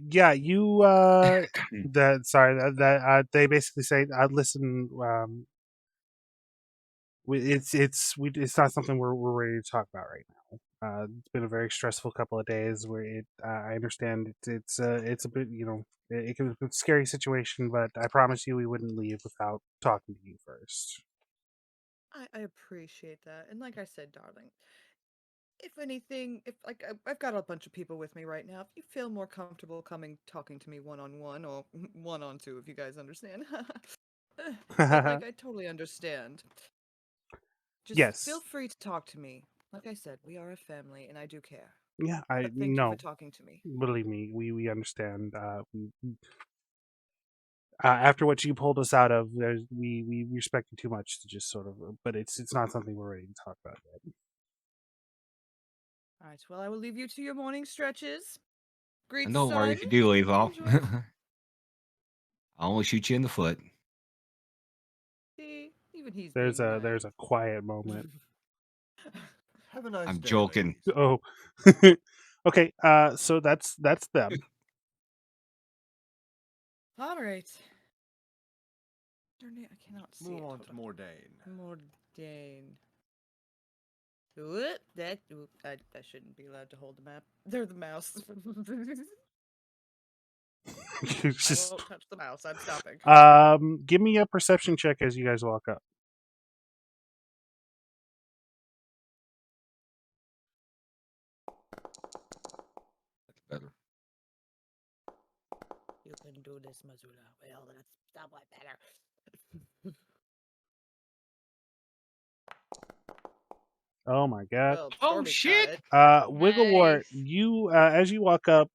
Yeah, you that sorry that they basically say listen, it's not something we're ready to talk about right now. It's been a very stressful couple of days where I understand it's a bit, it can be a scary situation, but I promise you we wouldn't leave without talking to you first. I appreciate that. And like I said, darling, if anything, if like I've got a bunch of people with me right now, if you feel more comfortable talking to me one-on-one or one-on-two, if you guys understand. But like I totally understand. Just feel Yes. free to talk to me. Like I said, we are a family and I do care. Yeah, I But thank you for no. talking to me. Believe me, we understand. After what you pulled us out of, we respect you too much to just sort of. But it's not something we're ready to talk about yet. All right, well, I will leave you to your morning stretches. Greet And the don't worry sun. if you do leave off. Enjoy. I'll only shoot you in the foot. See, even he's There's being a nice. quiet moment. Have a nice I'm day, joking. ladies. Oh, okay. So that's them. All right. Their name, I cannot see Move it. on Hold to Mordain. Mordain. What? I shouldn't be allowed to hold the map. They're the mouse. I Just won't touch the mouse. I'm stopping. give me a perception check as you guys walk up. That's better. You can do this, Mazula. Well, that's somewhat better. Oh my god. Well, Oh, Stormy shit! got it. Wigglewort, Nice. you as you walk up,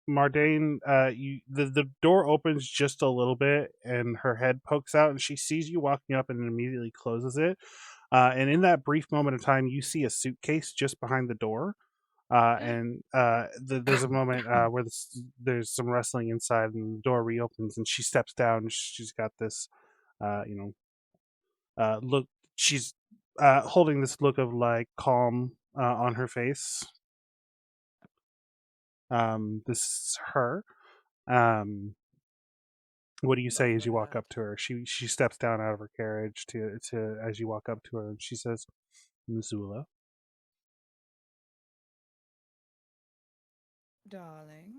Mardane, the door opens just a little bit, and her head pokes out, and she sees you walking up, and immediately closes it. And in that brief moment of time, you see a suitcase just behind the door. And there's a moment where there's some rustling inside, and the door reopens, and she steps down. She's got this, look. She's holding this look of like calm on her face. This is her. What do you say as you walk LoreDad. up to her? She steps down out of her carriage to as you walk up to her, and she says, "Mazula." Darling.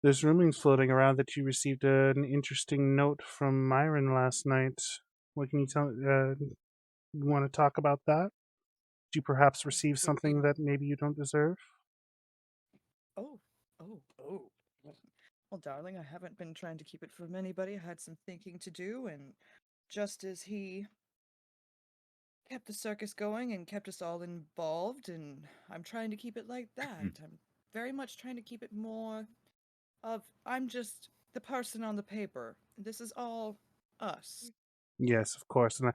There's rumors floating around that you received an interesting note from Myron last night. What can you tell? You want to talk about that? Did you perhaps receive something that maybe you don't deserve? Oh, oh. Well, darling, I haven't been trying to keep it from anybody. I had some thinking to do, and just as he kept the circus going and kept us all involved, and I'm trying to keep it like that. I'm very much trying to keep it more of I'm just the person on the paper. This is all us. Yes, of course. And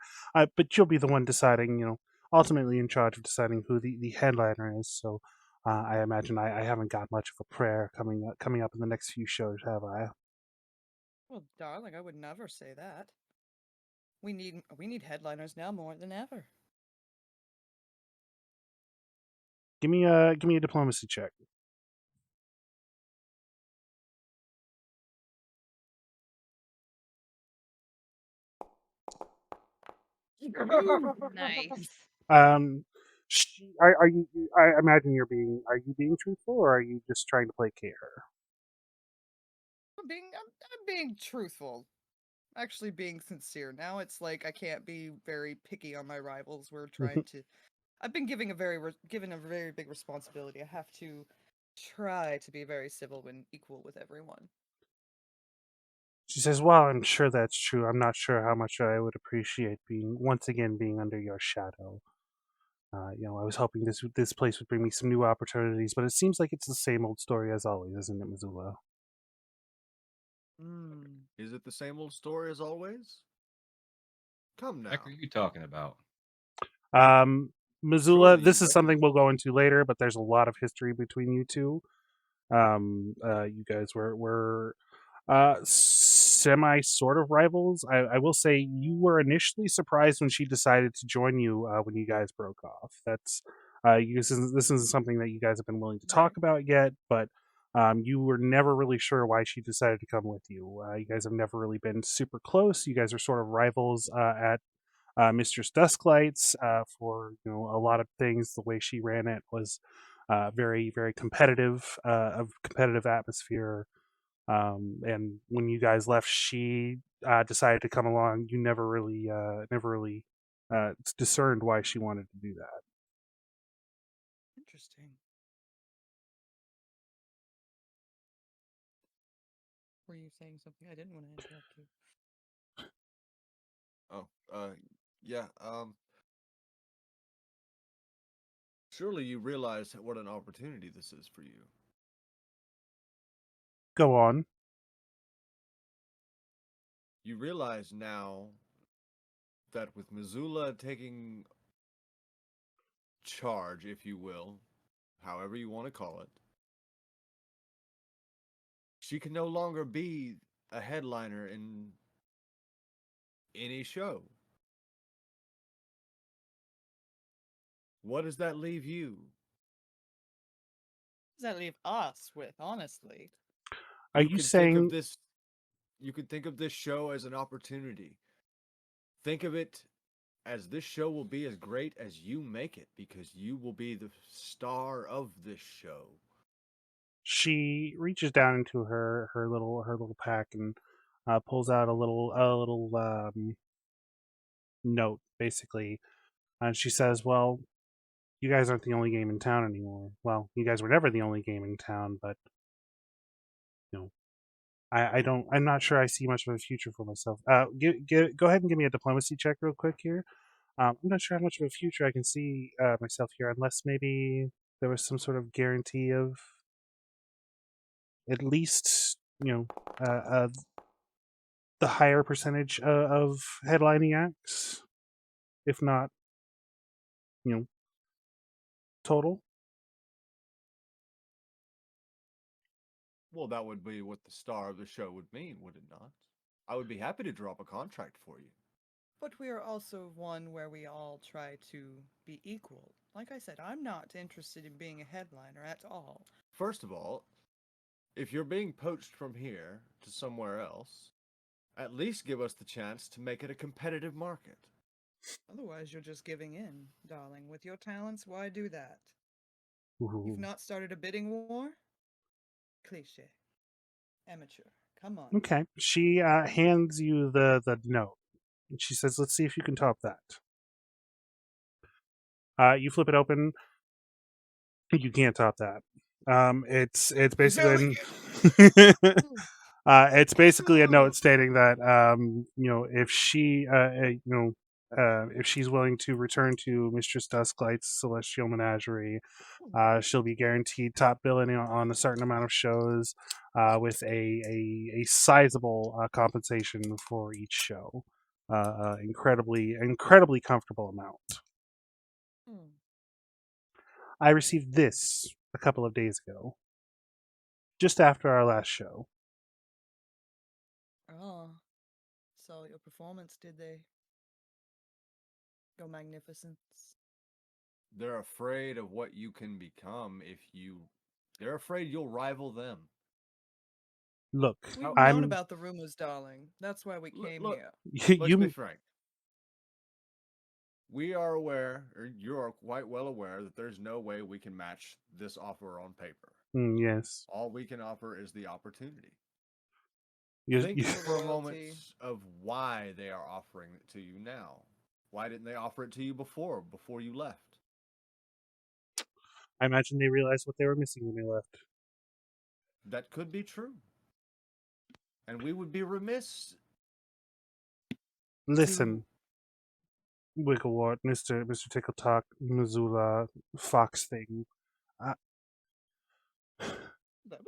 but you'll be the one deciding. Ultimately in charge of deciding who the headliner is. So I imagine I haven't got much of a prayer coming up in the next few shows, have I? Well, darling, I would never say that. We need headliners now more than ever. Give me a diplomacy check. Nice. Are you? I imagine you're being. Are you being truthful, or are you just trying to placate her? I'm being truthful. Actually being sincere. Now it's like I can't be very picky on my rivals. We're trying to I've been given a very big responsibility. I have to try to be very civil and equal with everyone. She says, "Well, I'm sure that's true. I'm not sure how much I would appreciate once again being under your shadow. I was hoping this place would bring me some new opportunities, but it seems like it's the same old story as always, isn't it, Mazula?" Is it the same old story as always? Come now. Heck, are you talking about? Mazula, Surely this you is something we'll go into later, but there's a lot of history between you two. You guys were semi sort of rivals. I will say you were initially surprised when she decided to join you when you guys broke off. That's this isn't something that you guys have been willing to talk about yet, but you were never really sure why she decided to come with you. You guys have never really been super close. You guys are sort of rivals at Mistress Dusklight's for a lot of things. The way she ran it was very very competitive, a competitive atmosphere. And when you guys left, she decided to come along. You never really discerned why she wanted to do that. Interesting. Were you saying something? I didn't want to interrupt you. Oh, yeah. Surely you realize what an opportunity this is for you. Go on. You realize now that with Mazula taking charge, if you will, however you want to call it, she can no longer be a headliner in any show. What does that leave you? What does that leave us with, honestly? Are You you could think of saying this you could think of this show as an opportunity. Think of it as this show will be as great as you make it because you will be the star of this show. she reaches down into her little pack and pulls out a little note, basically, and she says, "Well, you guys aren't the only game in town anymore. Well, you guys were never the only game in town, but you know, I'm not sure I see much of a future for myself. Go ahead and give me a diplomacy check real quick here. I'm not sure how much of a future I can see myself here, unless maybe there was some sort of guarantee of at least the higher percentage of headlining acts, if not total." Well, that would be what the star of the show would mean, would it not? I would be happy to draw up a contract for you. But we are also one where we all try to be equal. Like I said, I'm not interested in being a headliner at all. First of all, if you're being poached from here to somewhere else, at least give us the chance to make it a competitive market. Otherwise, you're just giving in, darling. With your talents, why do that? Ooh. You've not started a bidding war? Cliche. Amateur. Come on. Okay. She hands you the note. And she says, "Let's see if you can top that." You flip it open. You can't top that. It's basically it's basically a note stating that if she if she's willing to return to Mistress Dusklight's Celestial Menagerie, she'll be guaranteed top billing on a certain amount of shows, with a sizable compensation for each show. Incredibly comfortable amount. I received this a couple of days ago, just after our last show. Oh, so your performance, did they? Go magnificence. They're afraid of what you can become if you. They're afraid you'll rival them. Look, We've known I'm. about the rumors, darling. That's why we came Look, here. let's be frank. We are aware, or you are quite well aware, that there's no way we can match this offer on paper. Yes. All we can offer is the opportunity. You, Think you, for a moment Loyalty. of why they are offering it to you now. Why didn't they offer it to you before you left? I imagine they realized what they were missing when they left. That could be true. And we would be remiss. Listen, Wigglewort, Mr. Tickertock, Mazula, Fox thing.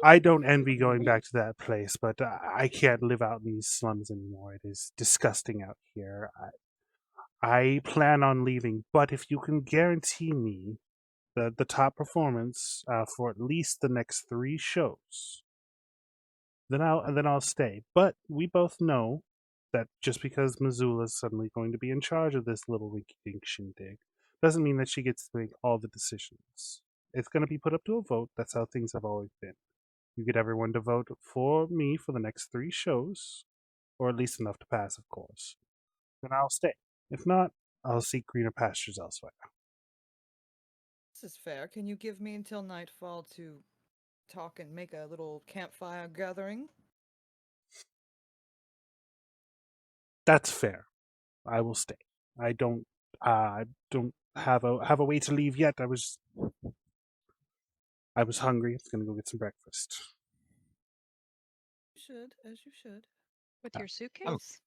I don't envy going back to that place, but I can't live out in these slums anymore. It is disgusting out here. I plan on leaving, but if you can guarantee me the top performance for at least the next 3 shows, then I'll stay. But we both know that just because Mazula's suddenly going to be in charge of this little rinky-dink shindig doesn't mean that she gets to make all the decisions. It's going to be put up to a vote. That's how things have always been. You get everyone to vote for me for the next 3 shows, or at least enough to pass, of course. Then I'll stay. If not, I'll seek greener pastures elsewhere. This is fair. Can you give me until nightfall to talk and make a little campfire gathering? That's fair. I will stay. I don't have a way to leave yet. I was hungry. I was gonna go get some breakfast. You should, as you should. With your Oh. suitcase?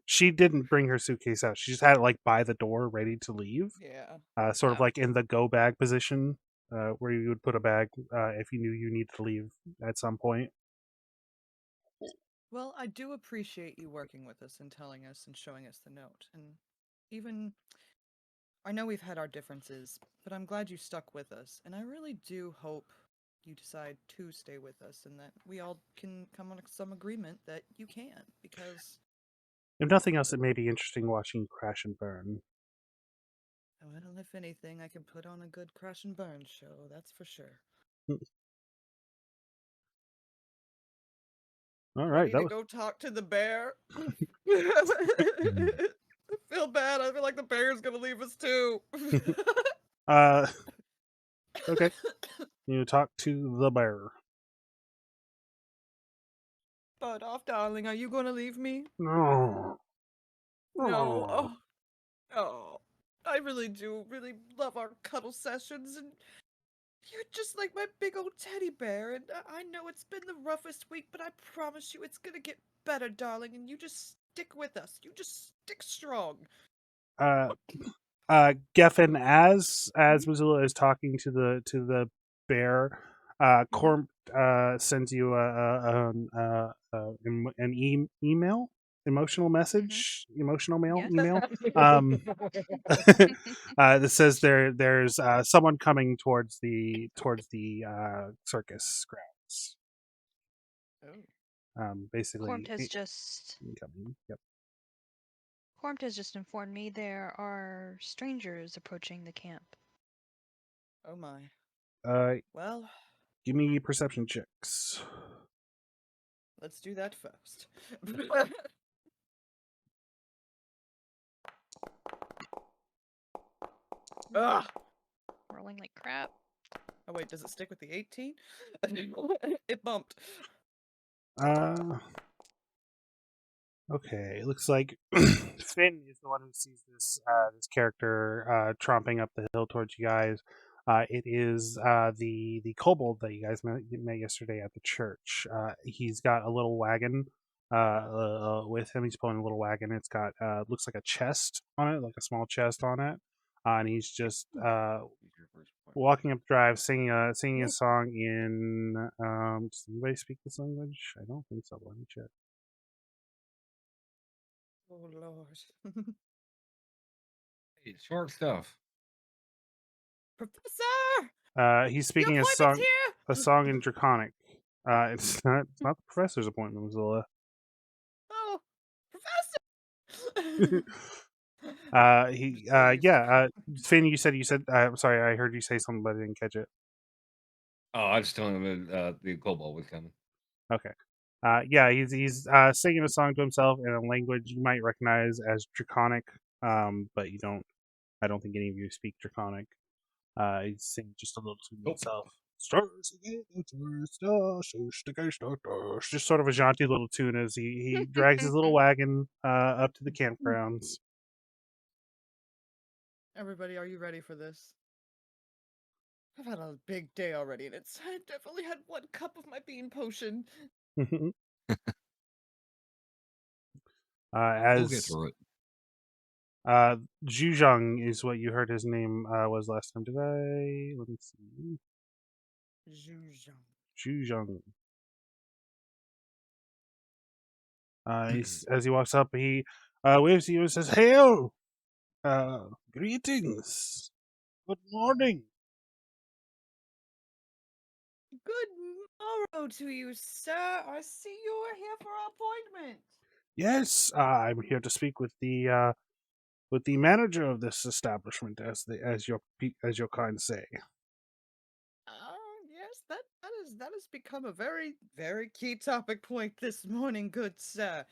She didn't bring her suitcase out. She just had it like by the door, ready to leave. Yeah. Sort of Oh. like in the go bag position, where you would put a bag if you knew you needed to leave at some point. Well, I do appreciate you working with us and telling us and showing us the note. And even, I know we've had our differences, but I'm glad you stuck with us. And I really do hope you decide to stay with us and that we all can come on some agreement that you can, because If nothing else, it may be interesting watching you crash and burn. well, if anything, I can put on a good crash and burn show, that's for sure. All I right, need that to was go talk to the bear. I feel bad. I feel like the bear's gonna leave us too. okay. You talk to the bear. Bud off, darling. Are you gonna leave me? No. No. Oh. Oh. I really do really love our cuddle sessions, and you're just like my big old teddy bear, and I know it's been the roughest week, but I promise you it's gonna get better, darling, and you just stick with us. You just stick strong. Gefn, as Mazula is talking to the bear, Corm sends you an email, emotional message, emotional mail, Yes. email. That says there's someone coming towards the circus grounds. Oh. Basically, Cormt has just incoming. Yep. Cormt has just informed me there are strangers approaching the camp. Oh my. Well, Well, give me perception checks. let's do that first. Ugh. Rolling like crap. Oh wait, does it stick with the 18? It bumped. Okay, it looks like Finn is the one who sees this this character tromping up the hill towards you guys. It is the kobold that you guys met yesterday at the church. He's got a little wagon with him. He's pulling a little wagon. It's got looks like a chest on it, like a small chest on it, and he's just walking up the drive, singing a song in. Does anybody speak this language? I don't think so. Let me check. Oh Lord. Hey, short stuff. Professor! He's Your speaking appointment's here! a song in Draconic. It's not the professor's appointment, Mazula. Oh, Professor! Finn, you said. I'm sorry, I heard you say something, but I didn't catch it. Oh, I was telling him the kobold was coming. Okay. He's singing a song to himself in a language you might recognize as Draconic, but you don't. I don't think any of you speak Draconic. He's singing just a little to himself. Just sort of a jaunty little tune as he drags his little wagon up to the campgrounds. Everybody, are you ready for this? I've had a big day already, and I definitely had 1 cup of my bean potion. We'll get through it. Zhuzhang is what you heard his name was last time. Did I? Let me see. Zhuzhang. As he walks up, he waves to you and says, "Hail! Greetings. Good morning." Good morrow to you, sir. I see you are here for our appointment. Yes, I'm here to speak with the manager of this establishment, as your kind say. Yes, that has become a very, very key topic point this morning, good sir.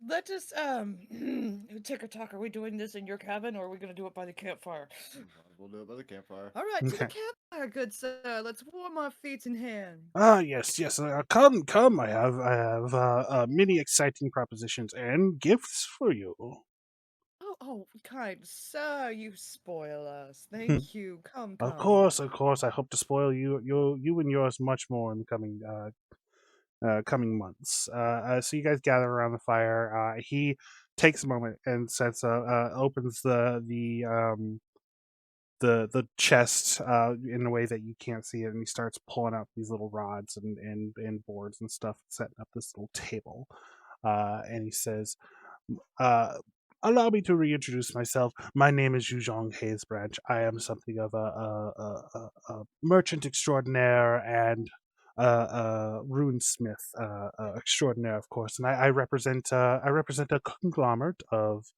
Let us Tickertock, are we doing this in your cabin, or are we gonna do it by the campfire? We'll do it by the campfire. All right, to the Okay. campfire, good sir. Let's warm our feet and hands. Yes. Come. I have many exciting propositions and gifts for you. Oh, kind sir, you spoil us. Thank you. Come. Of course. I hope to spoil you and yours much more in the coming months. So you guys gather around the fire. He takes a moment and opens the chest in a way that you can't see it, and he starts pulling out these little rods and boards and stuff, setting up this little table. And he says, "Allow me to reintroduce myself. My name is Zhuzhang Hazebranch. I am something of a merchant extraordinaire and a runesmith extraordinaire, of course. And I represent a conglomerate of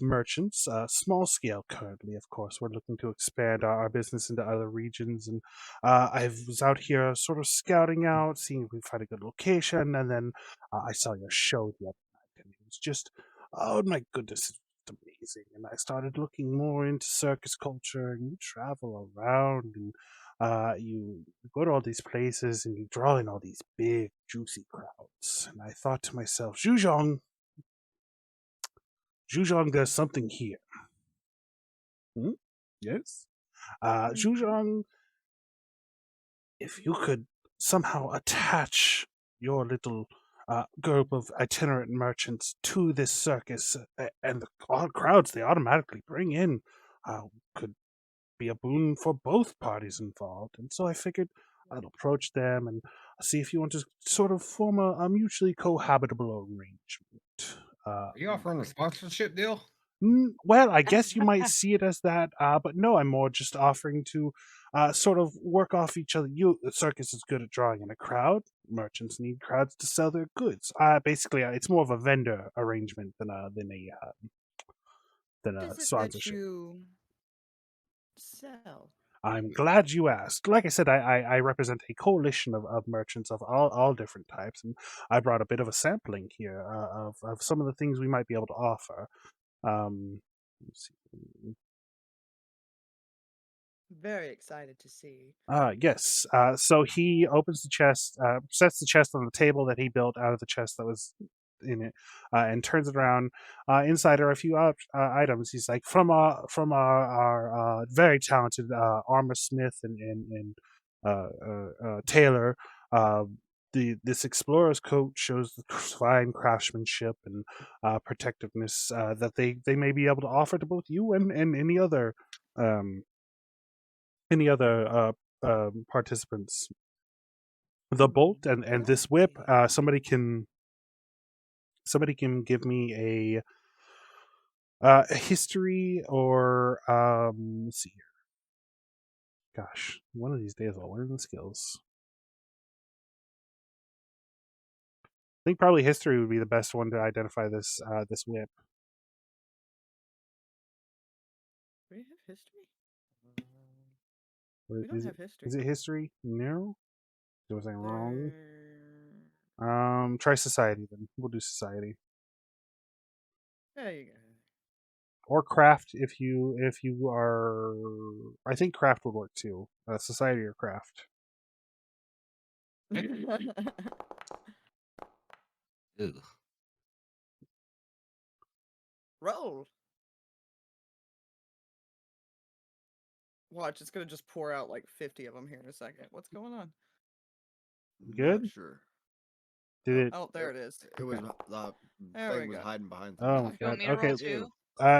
merchants, small scale currently, of course. We're looking to expand our business into other regions, and I was out here sort of scouting out, seeing if we find a good location, and then I saw your show the other night, and it was just, oh my goodness, it's amazing. And I started looking more into circus culture, and you travel around, and you go to all these places, and you draw in all these big, juicy crowds. And I thought to myself, Zhuzhang, there's something here. Yes? Zhuzhang, if you could somehow attach your little group of itinerant merchants to this circus and the crowds they automatically bring in could be a boon for both parties involved. And so I figured I'd approach them and see if you want to sort of form a mutually cohabitable arrangement. Are you offering a sponsorship deal? Well, I guess you might see it as that, but no, I'm more just offering to sort of work off each other. The circus is good at drawing in a crowd. Merchants need crowds to sell their goods. Basically, it's more of a vendor arrangement than a What is it that sponsorship. you sell? I'm glad you asked. Like I said, I represent a coalition of merchants of all different types, and I brought a bit of a sampling here of some of the things we might be able to offer. Let's see. Very excited to see. Yes. So he opens the chest, sets the chest on the table that he built out of the chest that was in it, and turns it around. Inside are a few items. He's like, from our very talented armor smith and tailor. This explorer's coat shows the fine craftsmanship and protectiveness that they may be able to offer to both you and um, any other participants. The bolt and this whip. Somebody can give me a history or let's see here. Gosh, one of these days I'll learn the skills. I think probably history would be the best one to identify this this whip. Do we have history? Or We don't is have it history. is it history? No. Was I wrong? There- Try society then. We'll do society. There you go. Or craft if you are. I think craft would work too. Society or craft. Ugh. Roll. Watch, it's gonna just pour out like 50 of them here in a second. What's going on? Good? Not sure. Did it? Oh, there it is. It was Okay. the There we thing was go. hiding behind. Oh things. my You want god. me to Okay. roll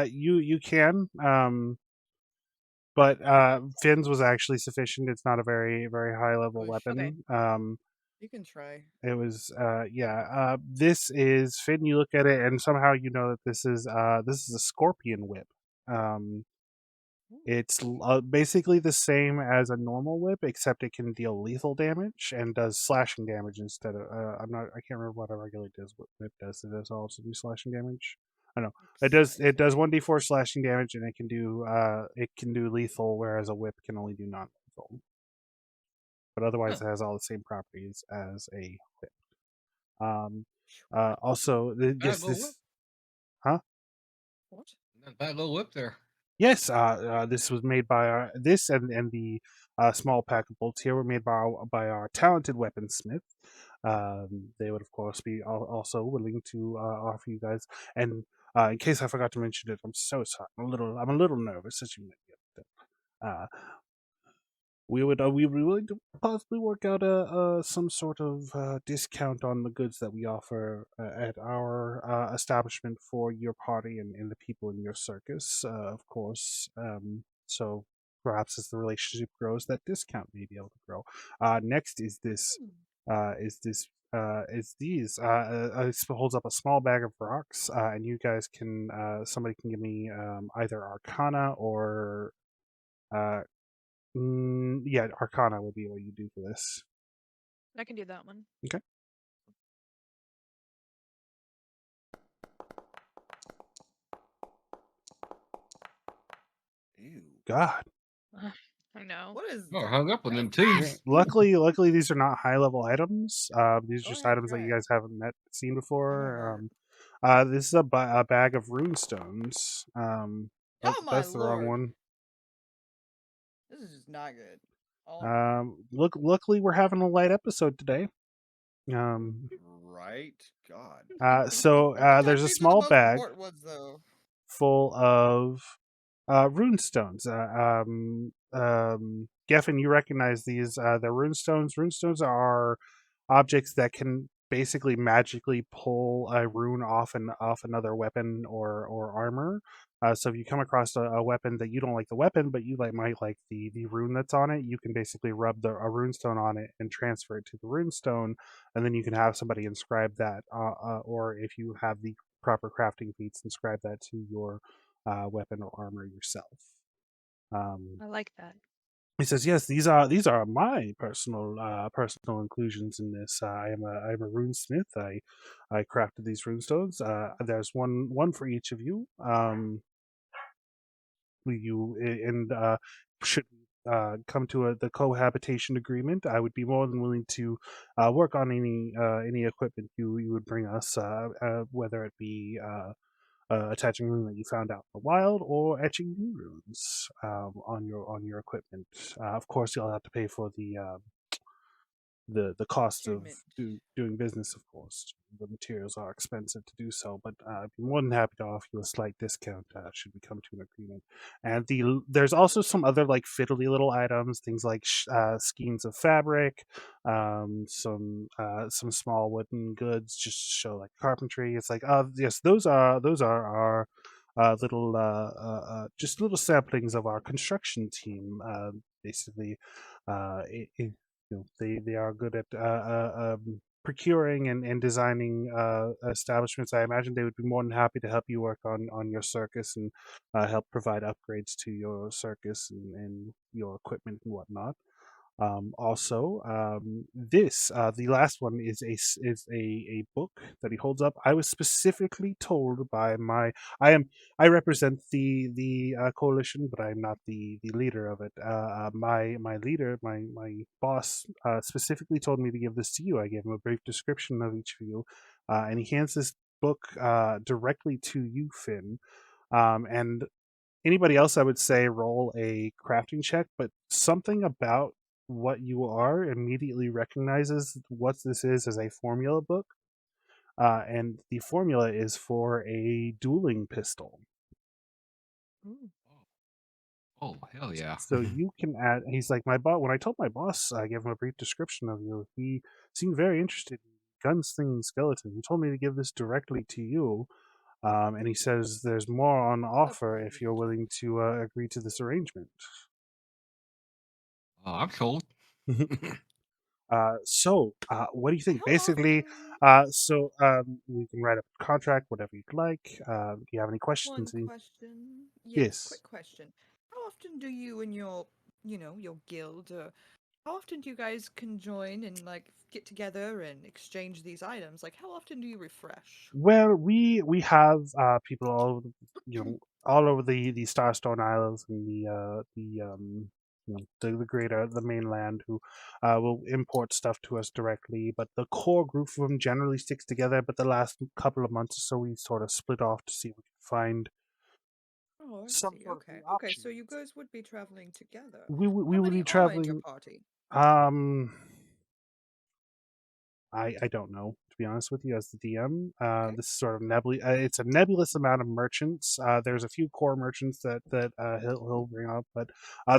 too? You can. But Finn's was actually sufficient. It's not a very high level Push. weapon. You can try. It was this is Finn. You look at it and somehow you know that this is a scorpion whip. It's basically the same as a normal whip, except it can deal lethal damage and does slashing damage instead of. I can't remember what a regular whip does. It does also do slashing damage. I know it does. It does 1d4 slashing damage, and it can do lethal, whereas a whip can only do non-lethal. But otherwise, it has all the same properties as a whip. Also, Bad yes, little whip. this, huh? What? Not a bad little whip there. Yes, this was made by this and the small pack of bolts here were made by our talented weaponsmith. They would, of course, be also willing to offer you guys. And in case I forgot to mention it, I'm so sorry. I'm a little nervous, as you may get. We would be willing to possibly work out some sort of discount on the goods that we offer at our establishment for your party and the people in your circus, of course. So perhaps as the relationship grows, that discount may be able to grow. Next is this. Is these. It holds up a small bag of rocks, and you guys can. Somebody can give me either Arcana or. Yeah, Arcana would be what you do for this. I can do that one. Okay. Ew. God. I know. What is Oh, that? hung up on them Yeah. twos. Luckily, these are not high level items. These are Oh, just yeah, items that you right. guys haven't seen before. Alright. This is a bag of rune stones. Oh my That's the wrong lord. one. This is just not good. Oh. Luckily, we're having a light episode today. Right? God. So Yeah, there's a these are the small most bag important ones, though. full of rune stones. Gefn, you recognize these? The rune stones. Rune stones are objects that can basically magically pull a rune off another weapon or armor. So if you come across a weapon that you don't like the weapon, but you might like the rune that's on it, you can basically rub a rune stone on it and transfer it to the rune stone, and then you can have somebody inscribe that, or if you have the proper crafting feats, inscribe that to your weapon or armor yourself. I like that. He says, "Yes, these are my personal inclusions in this. I'm a runesmith. I crafted these runestones. There's one for each of you. Should come to the cohabitation agreement, I would be more than willing to work on any equipment you would bring us, whether it be." Attaching rune that you found out in the wild, or etching new runes on your equipment. Of course, you'll have to pay for the the cost of Attunement. doing business, of course. The materials are expensive to do so, but I'd be more than happy to offer you a slight discount should we come to an agreement. And there's also some other like fiddly little items, things like skeins of fabric, some small wooden goods, just to show like carpentry. It's like, yes, those are our little just little samplings of our construction team. Basically, they are good at procuring and designing establishments. I imagine they would be more than happy to help you work on your circus and help provide upgrades to your circus and your equipment and whatnot. Also, the last one is a book that he holds up. I was specifically told by I represent the coalition, but I'm not the leader of it. My leader, my boss, specifically told me to give this to you. I gave him a brief description of each of you, and he hands this book directly to you, Finn. And anybody else, I would say roll a crafting check, but something about what you are immediately recognizes what this is as a formula book. And the formula is for a dueling pistol. Oh, hell yeah. So you can add, he's like, my boss, when I told my boss, I gave him a brief description of you, he seemed very interested in gunslinging skeleton. He told me to give this directly to you. And he says there's more on offer if you're willing to agree to this arrangement. Oh, I'm sold. So, what do you think? How Basically, often- we can write up a contract, whatever you'd like. Do you have any One questions? question. Yes. Quick question. How often do you and your, your guild, how often do you guys conjoin and like get together and exchange these items? Like, how often do you refresh? Well, we have people all over all over the Starstone Isles and the greater the mainland who will import stuff to us directly. But the core group of them generally sticks together. But the last couple of months or so, we sort of split off to see if we can find Oh, I some see. sort of Okay. new Okay, so you options. guys would be traveling together. We How would many be are in your traveling. party? I don't know, to be honest with you, as the DM. Okay. This is sort of it's a nebulous amount of merchants. There's a few core merchants that he'll bring up, but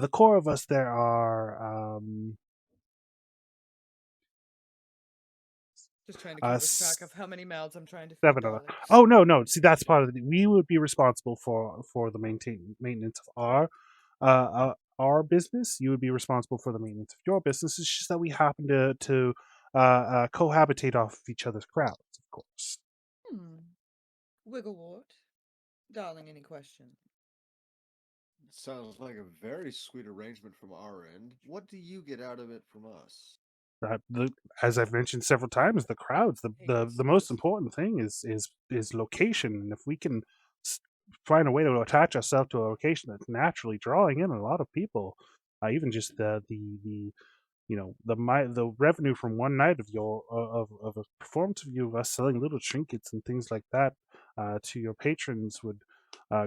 the core of us there are Just trying to keep track of how many mouths I'm trying to feed, 7 of us. darling. Oh no! See, that's part of it. We would be responsible for the maintenance of our business. You would be responsible for the maintenance of your business. It's just that we happen to cohabitate off of each other's crowds, of course. Wigglewort, darling, any questions? Sounds like a very sweet arrangement from our end. What do you get out of it from us? As I've mentioned several times, the crowds. The most important thing is location, and if we can find a way to attach ourselves to a location that's naturally drawing in a lot of people, even just the revenue from one night of your of a performance of you of us selling little trinkets and things like that to your patrons would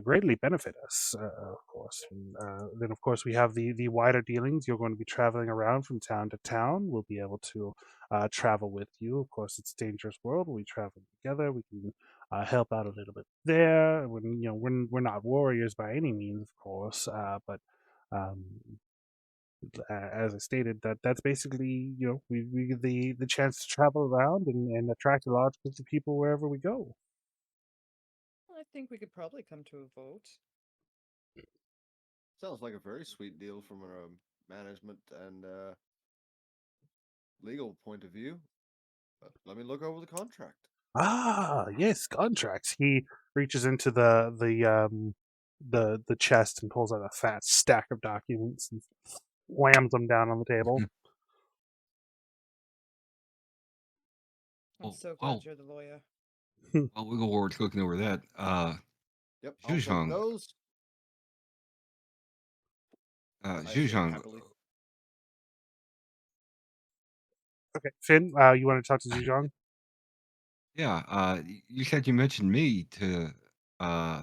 greatly benefit us, of course. And then, of course, we have the wider dealings. You're going to be traveling around from town to town. We'll be able to travel with you. Of course, it's a dangerous world. We travel together. We can help out a little bit there. We're not warriors by any means, of course, but um, as I stated, that's basically we get the chance to travel around and attract a large group of people wherever we go. I think we could probably come to a vote. Sounds like a very sweet deal from a management and legal point of view. But let me look over the contract. Ah, yes, contracts. He reaches into the chest and pulls out a fat stack of documents and whams them down on the table. I'm Oh, so glad oh. you're the lawyer. While Wiggleword's looking over that, Yep, I'll take Zhuzhang. those. I say Zhuzhang, happily. Okay, Finn, you want to talk to Zhuzhang? yeah, you said you mentioned me to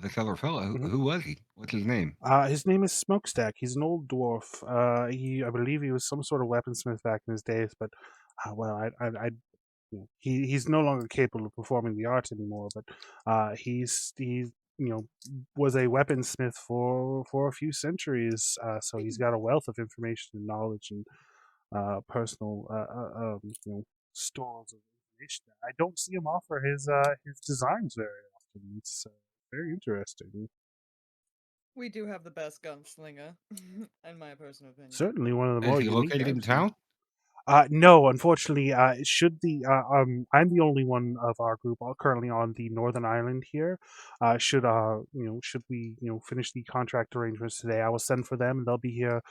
this other fellow. Mhm. Who was he? What's his name? His name is Smokestack. He's an old dwarf. I believe he was some sort of weaponsmith back in his days, but well, he's no longer capable of performing the art anymore, but he's was a weaponsmith for a few centuries, so he's got a wealth of information and knowledge and personal stores of information. I don't see him offer his designs very often. It's very interesting. We do have the best gunslinger, in my personal opinion. Certainly one of the Is more he unique. located in ones. town? No, unfortunately, should the I'm the only one of our group currently on the Northern Island here. Should should we finish the contract arrangements today, I will send for them, and they'll be here.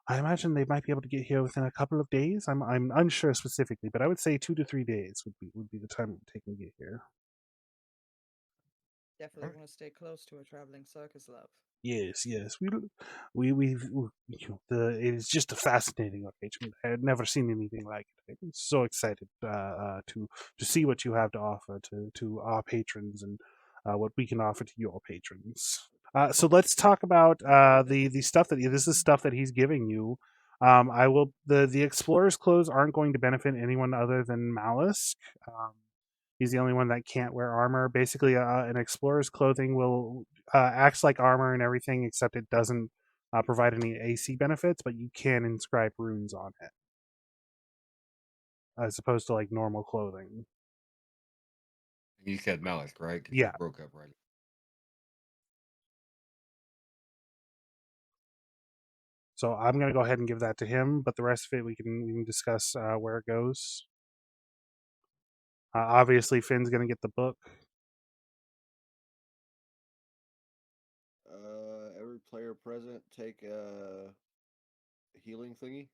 I imagine they might be able to get here within a couple of days. I'm unsure specifically, but I would say 2 to 3 days would be the time it would take to get here. Definitely want to stay close to a traveling circus love. Yes, yes. It is just a fascinating arrangement. I had never seen anything like it. I'm so excited to see what you have to offer to our patrons and what we can offer to your patrons. So let's talk about the stuff that this is stuff that he's giving you. I will the explorer's clothes aren't going to benefit anyone other than Mallisk. He's the only one that can't wear armor. Basically, an explorer's clothing will acts like armor and everything, except it doesn't provide any AC benefits, but you can inscribe runes on it, as opposed to like normal clothing. You said Mallisk, right? 'Cause Yeah. you broke up right. So I'm gonna go ahead and give that to him, but the rest of it we can discuss where it goes. Obviously, Finn's gonna get the book. Every player present take a healing thingy.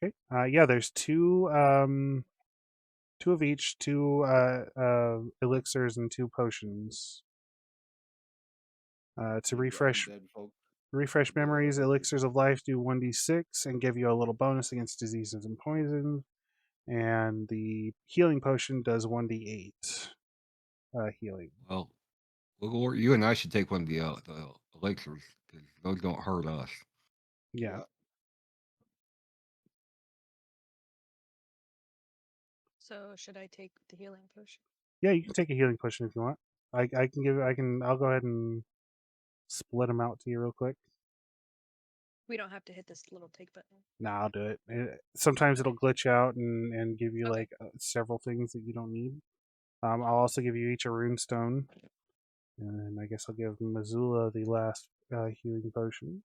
Okay. Yeah, there's two of each, two elixirs and two potions. To refresh Dead folk. refresh Go memories, ahead. elixirs of life do 1d6 and give you a little bonus against diseases and poison. And the healing potion does 1d8 healing. Well, Wigglewort, you and I should take one of the elixirs because those don't hurt us. Yeah. So should I take the healing potion? Yeah, you can take a healing potion if you want. I'll go ahead and split them out to you real quick. We don't have to hit this little take button. Nah, I'll do it. Sometimes it'll glitch out and give you Okay. like several things that you don't need. I'll also give you each a rune stone. And I guess I'll give Mazula the last healing potion.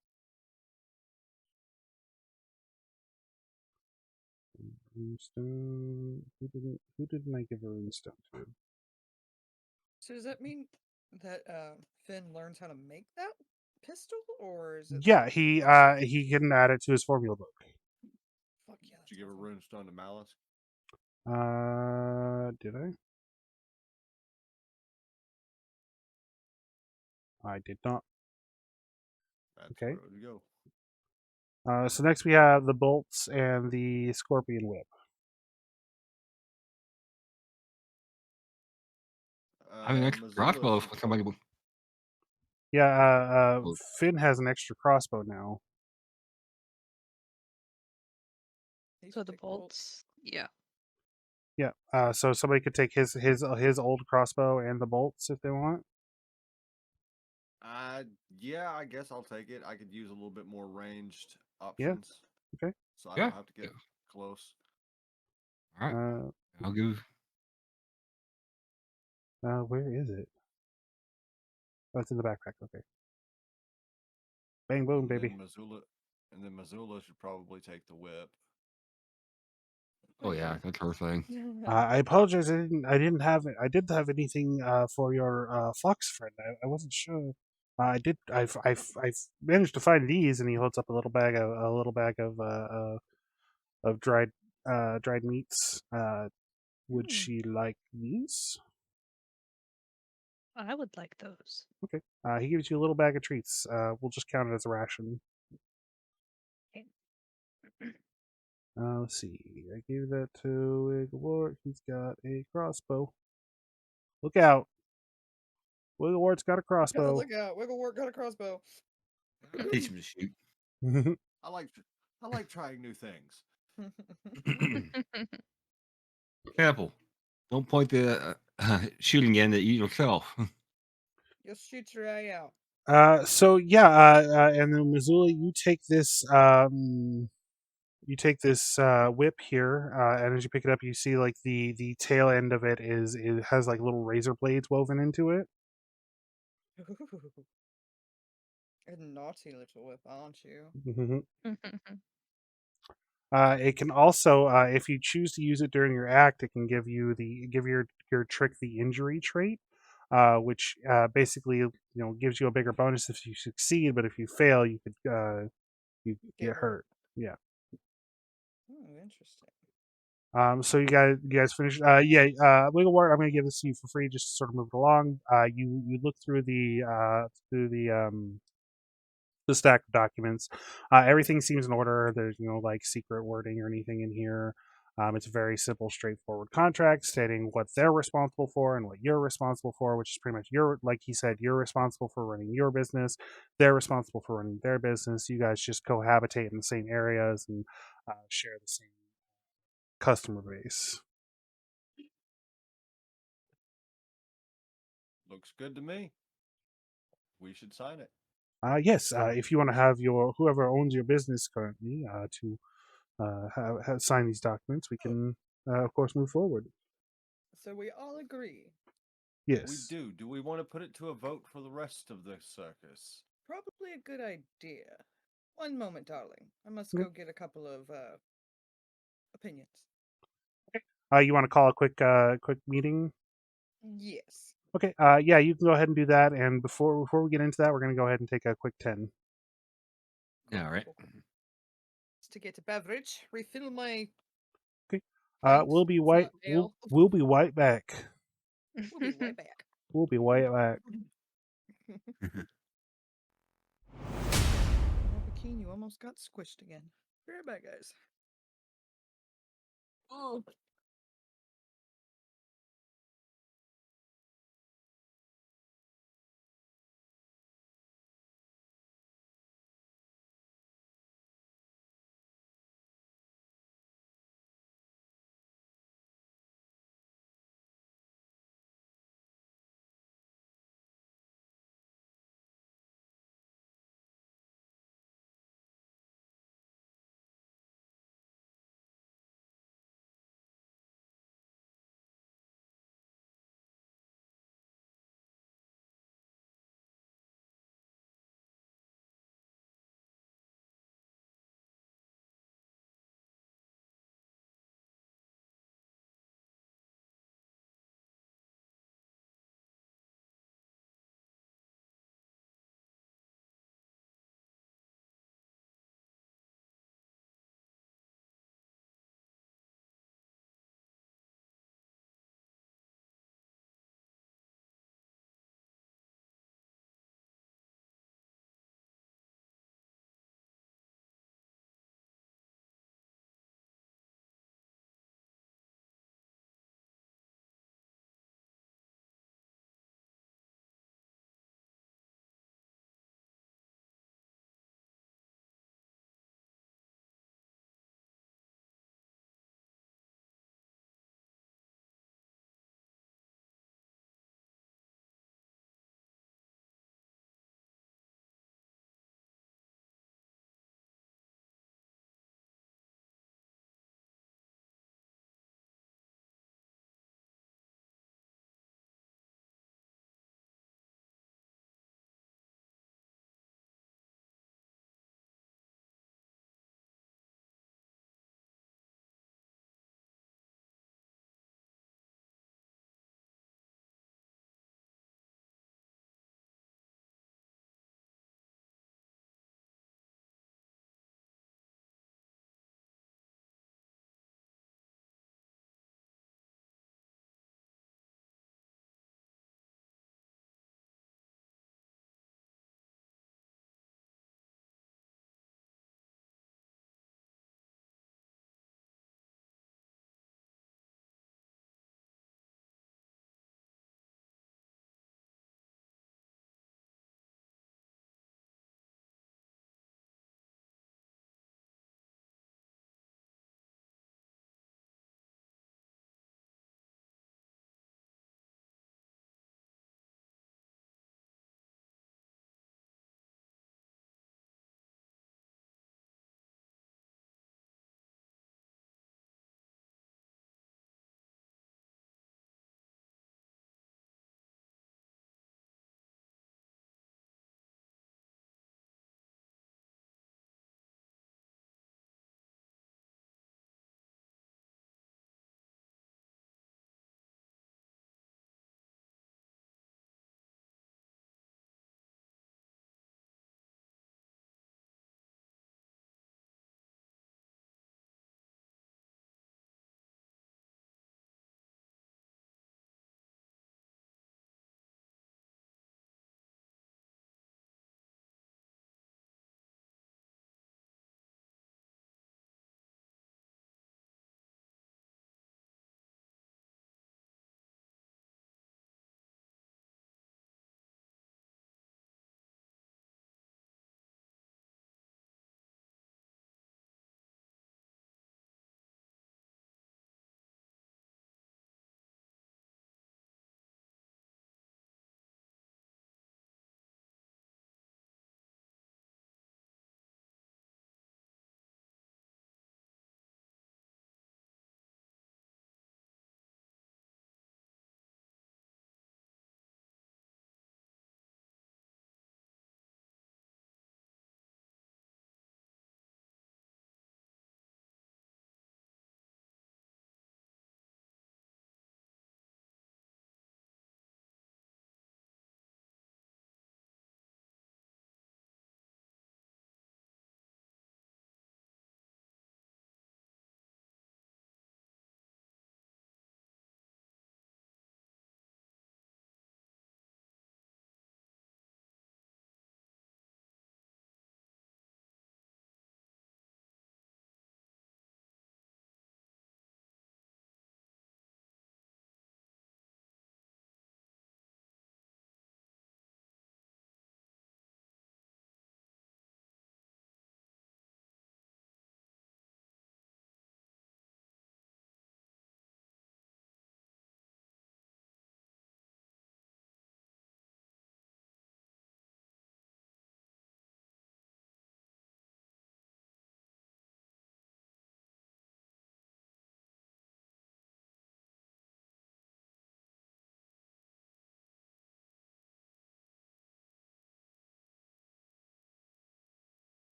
Runestone. Who didn't I give a runestone to? So does that mean that Finn learns how to make that pistol, or is it? Yeah, something he can add it to his formula book. Fuck yeah! Did you give a rune stone to Mallisk? Did I? I did not. That's Okay. where it would go. So next we have the bolts and the scorpion whip. I have an extra Mazula crossbow should for somebody. Yeah, Oh. Finn has an extra crossbow now. He So should the take bolts. Yeah. Yeah. So somebody could take his old crossbow and the bolts if they want. Yeah, I guess I'll take it. I could use a little bit more ranged Yeah. options. Okay. So I Yeah. don't have to get close. All right. I'll give. Where is it? Oh, it's in the backpack. Okay. Bang boom, baby. And then Mazula should probably take the whip. Oh yeah, that's her thing. I apologize. I didn't have it. I didn't have anything for your fox friend. I wasn't sure. I did. I've managed to find these, and he holds up a little bag of dried meats. Would she like these? I would like those. Okay. He gives you a little bag of treats. We'll just count it as a ration. Okay. Let's see. I gave that to Wigglewort. He's got a crossbow. Look out! Wigglewort's got a crossbow. Look out! Wigglewort got a crossbow. Teach him to shoot. I like trying new things. Careful. Don't point the shooting gun at you yourself. You'll shoot your eye out. So yeah, and then Mazula, you take this whip here, and as you pick it up, you see like the tail end of it has like little razor blades woven into it. A naughty little whip, aren't you? Mhm. It can also, if you choose to use it during your act, it can give your trick the injury trait, which basically gives you a bigger bonus if you succeed, but if you fail, you get hurt. Yeah. Oh, interesting. So you guys finished. Wigglewort, I'm going to give this to you for free, just to sort of move it along. You look through the stack of documents. Everything seems in order. There's no like secret wording or anything in here. It's a very simple, straightforward contract stating what they're responsible for and what you're responsible for, which is pretty much like he said, you're responsible for running your business. They're responsible for running their business. You guys just cohabitate in the same areas and share the same customer base. Looks good to me. We should sign it. Yes, if you want to have whoever owns your business currently to sign these documents, we can, of course, move forward. So we all agree. Yes. We do. Do we want to put it to a vote for the rest of the circus? Probably a good idea. One moment, darling. I must Okay. go get a couple of opinions. You want to call a quick meeting? Yes. Okay. Yeah, you can go ahead and do that. And before we get into that, we're going to go ahead and take a quick 10. All right. To get a beverage, refill my. Okay. pint. We'll be It's right. not ale. We'll be right back. We'll be right back. We'll be right back. Oh, Bikini, you almost got squished again. Be right back, guys. Oh.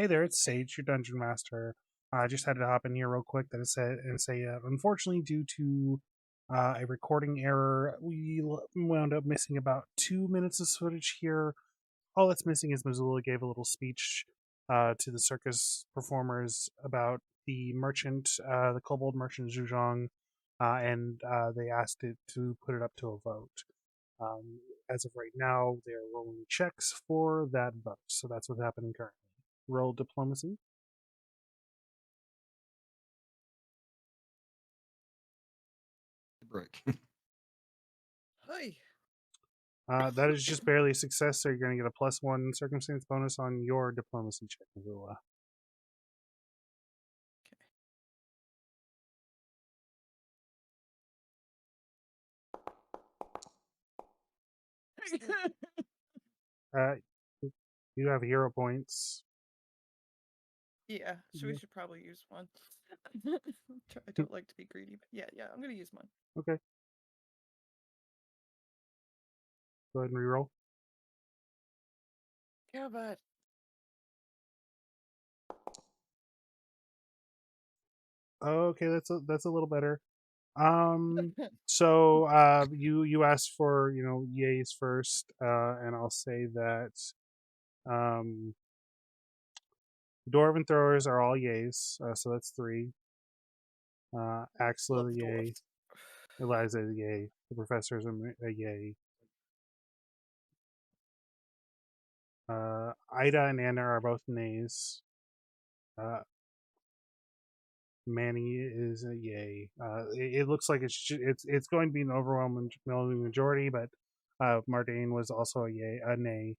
Hey there, it's Sage, your dungeon master. I just had to hop in here real quick and say, unfortunately, due to a recording error, we wound up missing about 2 minutes of footage here. All that's missing is Mazula gave a little speech to the circus performers about the merchant, the kobold merchant Zhuzhong, and they asked it to put it up to a vote. As of right now, they're rolling checks for that vote, so that's what's happening currently. Roll diplomacy. Brick. Hey. That is just barely a success, so you're going to get a +1 circumstance bonus on your diplomacy check, Mazula. You have hero points. Yeah, so we should probably use one. I don't like to be greedy, but yeah, I'm gonna use mine. Okay. Go ahead and reroll. Yeah, but Okay, that's a little better. So you asked for yays first, and I'll say that dwarven throwers are all yays, so that's 3. Axel love is a the yay, dwarves. Eliza is a yay, the professor is a yay. Ida and Anna are both nays. Manny is a yay. It looks like it's going to be an overwhelming majority, but Mardane was also a nay.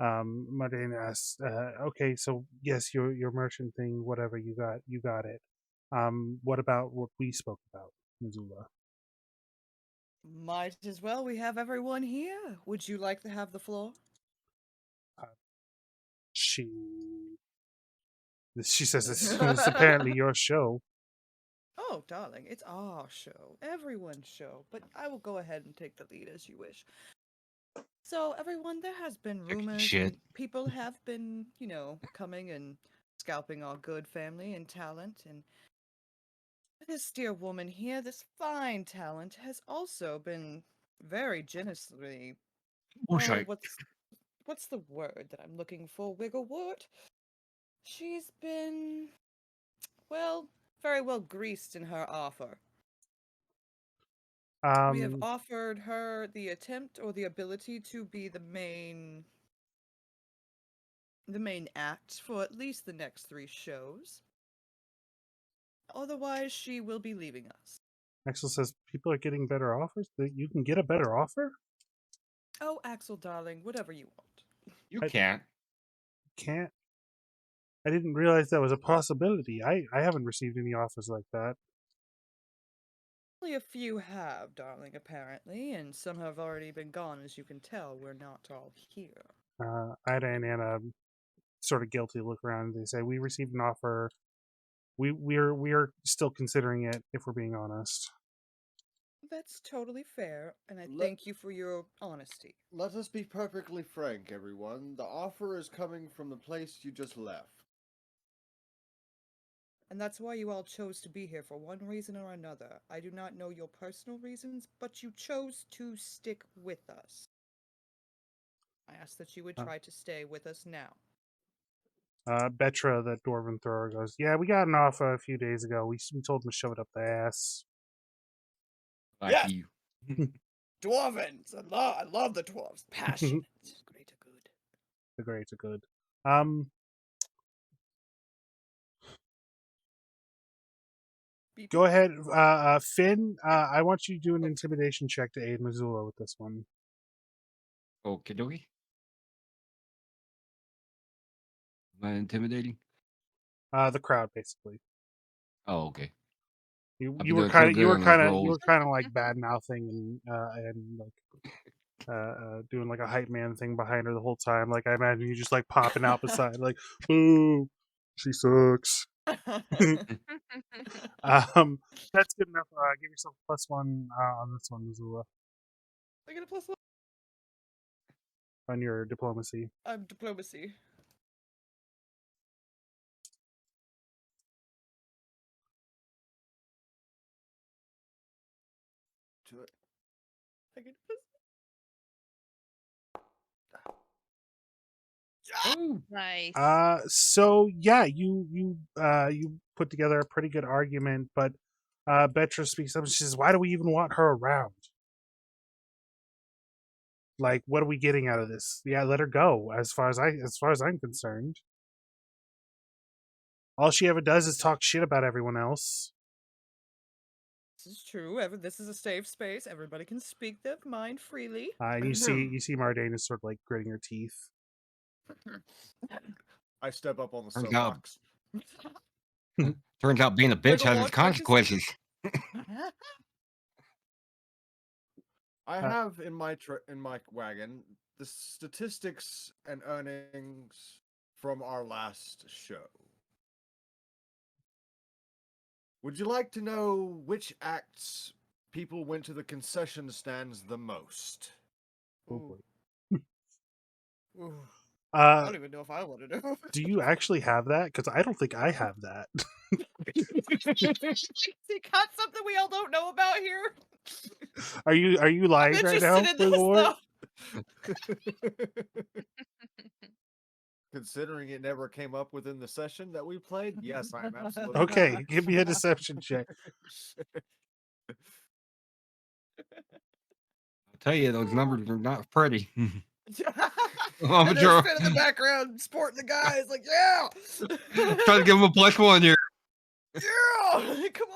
Mardane asked, "Okay, so yes, your merchant thing, whatever you got it. What about what we spoke about, Mazula?" Might as well. We have everyone here. Would you like to have the floor? She says it's apparently your show. Oh, darling, it's our show, everyone's show. But I will go ahead and take the lead as you wish. So, everyone, there has been rumors, shit. and people have been, coming and scalping our good family and talent. And this dear woman here, this fine talent, has also been very generously. Bullshit. What's the word that I'm looking for? Wigglewort. She's been, well, very well greased in her offer. We have offered her the attempt or the ability to be the main act for at least the next 3 shows. Otherwise, she will be leaving us. Axel says people are getting better offers. That you can get a better offer. Oh, Axel, darling, whatever you want. You can't. Can't. I didn't realize that was a possibility. I haven't received any offers like that. Only a few have, darling, apparently, and some have already been gone, as you can tell. We're not all here. Ida and Anna sort of guilty look around and they say, "We received an offer. We are still considering it, if we're being honest." That's totally fair, and I thank you for your honesty. Let us be perfectly frank, everyone. The offer is coming from the place you just left. And that's why you all chose to be here for one reason or another. I do not know your personal reasons, but you chose to stick with us. I ask that you would try to stay with us now. Betra, the dwarven thrower, goes, "Yeah, we got an offer a few days ago. We told them to shove it up the ass." Like Yes! you. Dwarvens! I love the dwarves. Passionate. Greater good. The greater good. Go ahead, Finn. I want you to do an intimidation check to aid Mazula with this one. Okie dokie. Am I intimidating? The crowd, basically. Oh, okay. You I've you been were doing so kind of good on these rolls. like bad mouthing and like doing like a hype man thing behind her the whole time. Like I imagine you just like popping out beside like, "Boo, she sucks." That's good enough. Give yourself a +1 on this one, Mazula, I get a +1. on your diplomacy. Diplomacy. to it. Oh, Nice. So yeah, you put together a pretty good argument, but Betra speaks up and she says, "Why do we even want her around? Like, what are we getting out of this? Yeah, let her go. As far as I'm concerned, all she ever does is talk shit about everyone else." This is true. This is a safe space. Everybody can speak their mind freely. And you see Mardane is sort of like gritting her teeth. I step up on the Turns out- soapbox. turns out being a bitch the has Lord its consequences. I have in my wagon the statistics and earnings from our last show. Would you like to know which acts people went to the concession stands the most? Oh boy. Ooh. I Uh, don't even know if I want to know. do you actually have that? Because I don't think I have that. You got something we all don't know about here? Are you I'm lying right interested now, in this, Wigglewort? though. Considering it never came up within the session that we played, yes, I am absolutely. Okay, give me a deception check. I'll tell you, those numbers are not pretty. And I'm there's sure. Finn in the background sporting the guys like, yeah! Try to give him a +1 here. Yeah! Come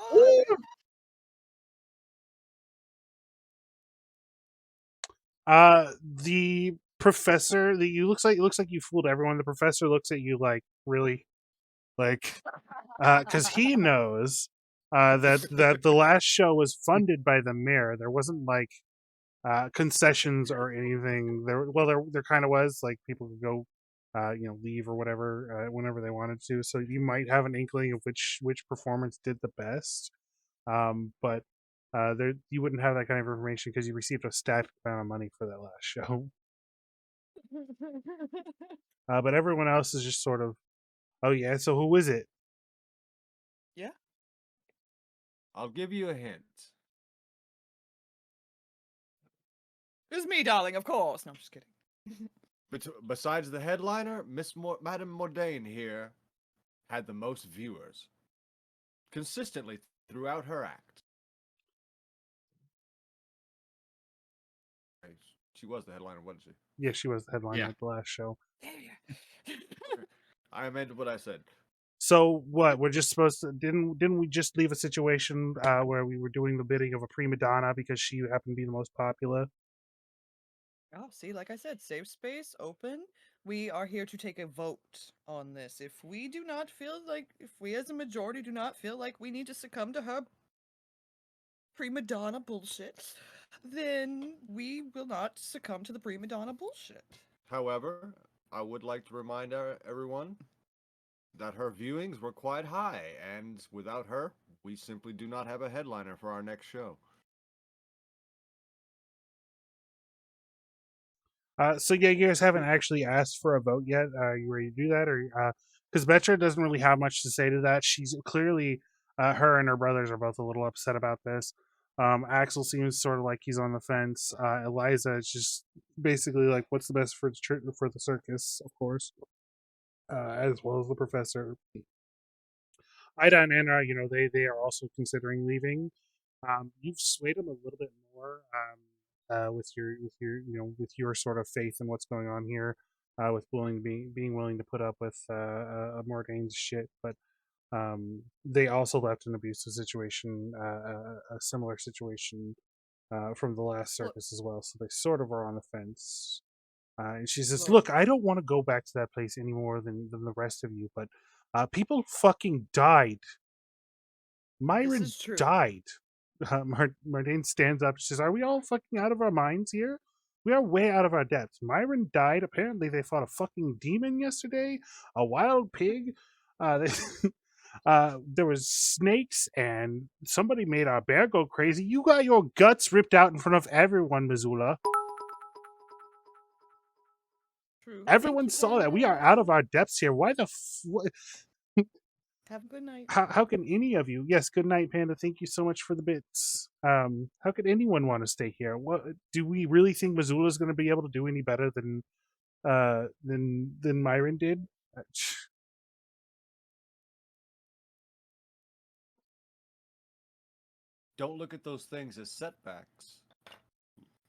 on! The professor, it looks like you fooled everyone. The professor looks at you like, really, like, because he knows that the last show was funded by the mayor. There wasn't like concessions or anything. There kind of was, like, people could go leave or whatever whenever they wanted to. So you might have an inkling of which performance did the best. But there you wouldn't have that kind of information because you received a static amount of money for that last show. But everyone else is just sort of, oh yeah, so who is it? Yeah. I'll give you a hint. It's me, darling, of course. No, I'm just kidding. Besides the headliner, Madame Mordane here had the most viewers consistently throughout her act. She was the headliner, wasn't she? Yeah, she was the headliner Yeah. at the last show. I amended what I said. So what? We're just supposed to didn't we just leave a situation where we were doing the bidding of a prima donna because she happened to be the most popular? Oh, see, like I said, safe space, open. We are here to take a vote on this. If we as a majority do not feel like we need to succumb to her prima donna bullshit, then we will not succumb to the prima donna bullshit. However, I would like to remind everyone that her viewings were quite high, and without her, we simply do not have a headliner for our next show. So yeah, you guys haven't actually asked for a vote yet. Are you ready to do that, or because Betra doesn't really have much to say to that? She's clearly, her and her brothers are both a little upset about this. Axel seems sort of like he's on the fence. Eliza is just basically like, "What's the best for the circus?" Of course, as well as the professor. Ida and Anna, they are also considering leaving. You've swayed them a little bit more. With your sort of faith in what's going on here, with being willing to put up with Mordane's shit, but they also left an abusive situation, a similar situation from the last circus as well, so they sort of are on the fence. And she says, "Look, I don't want to go back to that place any more than the rest of you, but people fucking died. Myron is true. died." Mardane stands up and says, "Are we all fucking out of our minds here? We are way out of our depths. Myron died. Apparently they fought a fucking demon yesterday, a wild pig. There was snakes, and somebody made our bear go crazy. You got your guts ripped out in front of everyone, Mazula. True. Everyone saw that. We are out of our depths here. Why the Have a good night. How can any of you? Yes, good night, Panda. Thank you so much for the bits. How could anyone want to stay here? What do we really think Mazula is going to be able to do any better than Myron did? Don't look at those things as setbacks.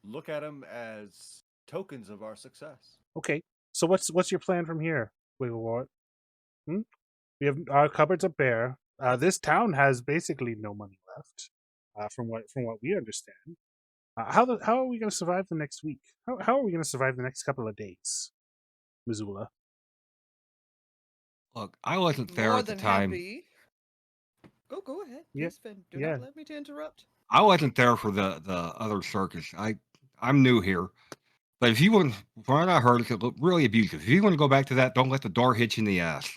Look at them as tokens of our success. Okay, so what's your plan from here, Wigglewort? We have our cupboards are bare. This town has basically no money left, from what we understand. How are we going to survive the next week? How are we going to survive the next couple of days, Mazula? Look, I wasn't there More at the than time. happy. Go ahead. Yeah, Please, Finn. Do yeah. not let me to interrupt. I wasn't there for the other circus. I'm new here. But if you want, from what I heard, it's really abusive. If you want to go back to that, don't let the door hit you in the ass.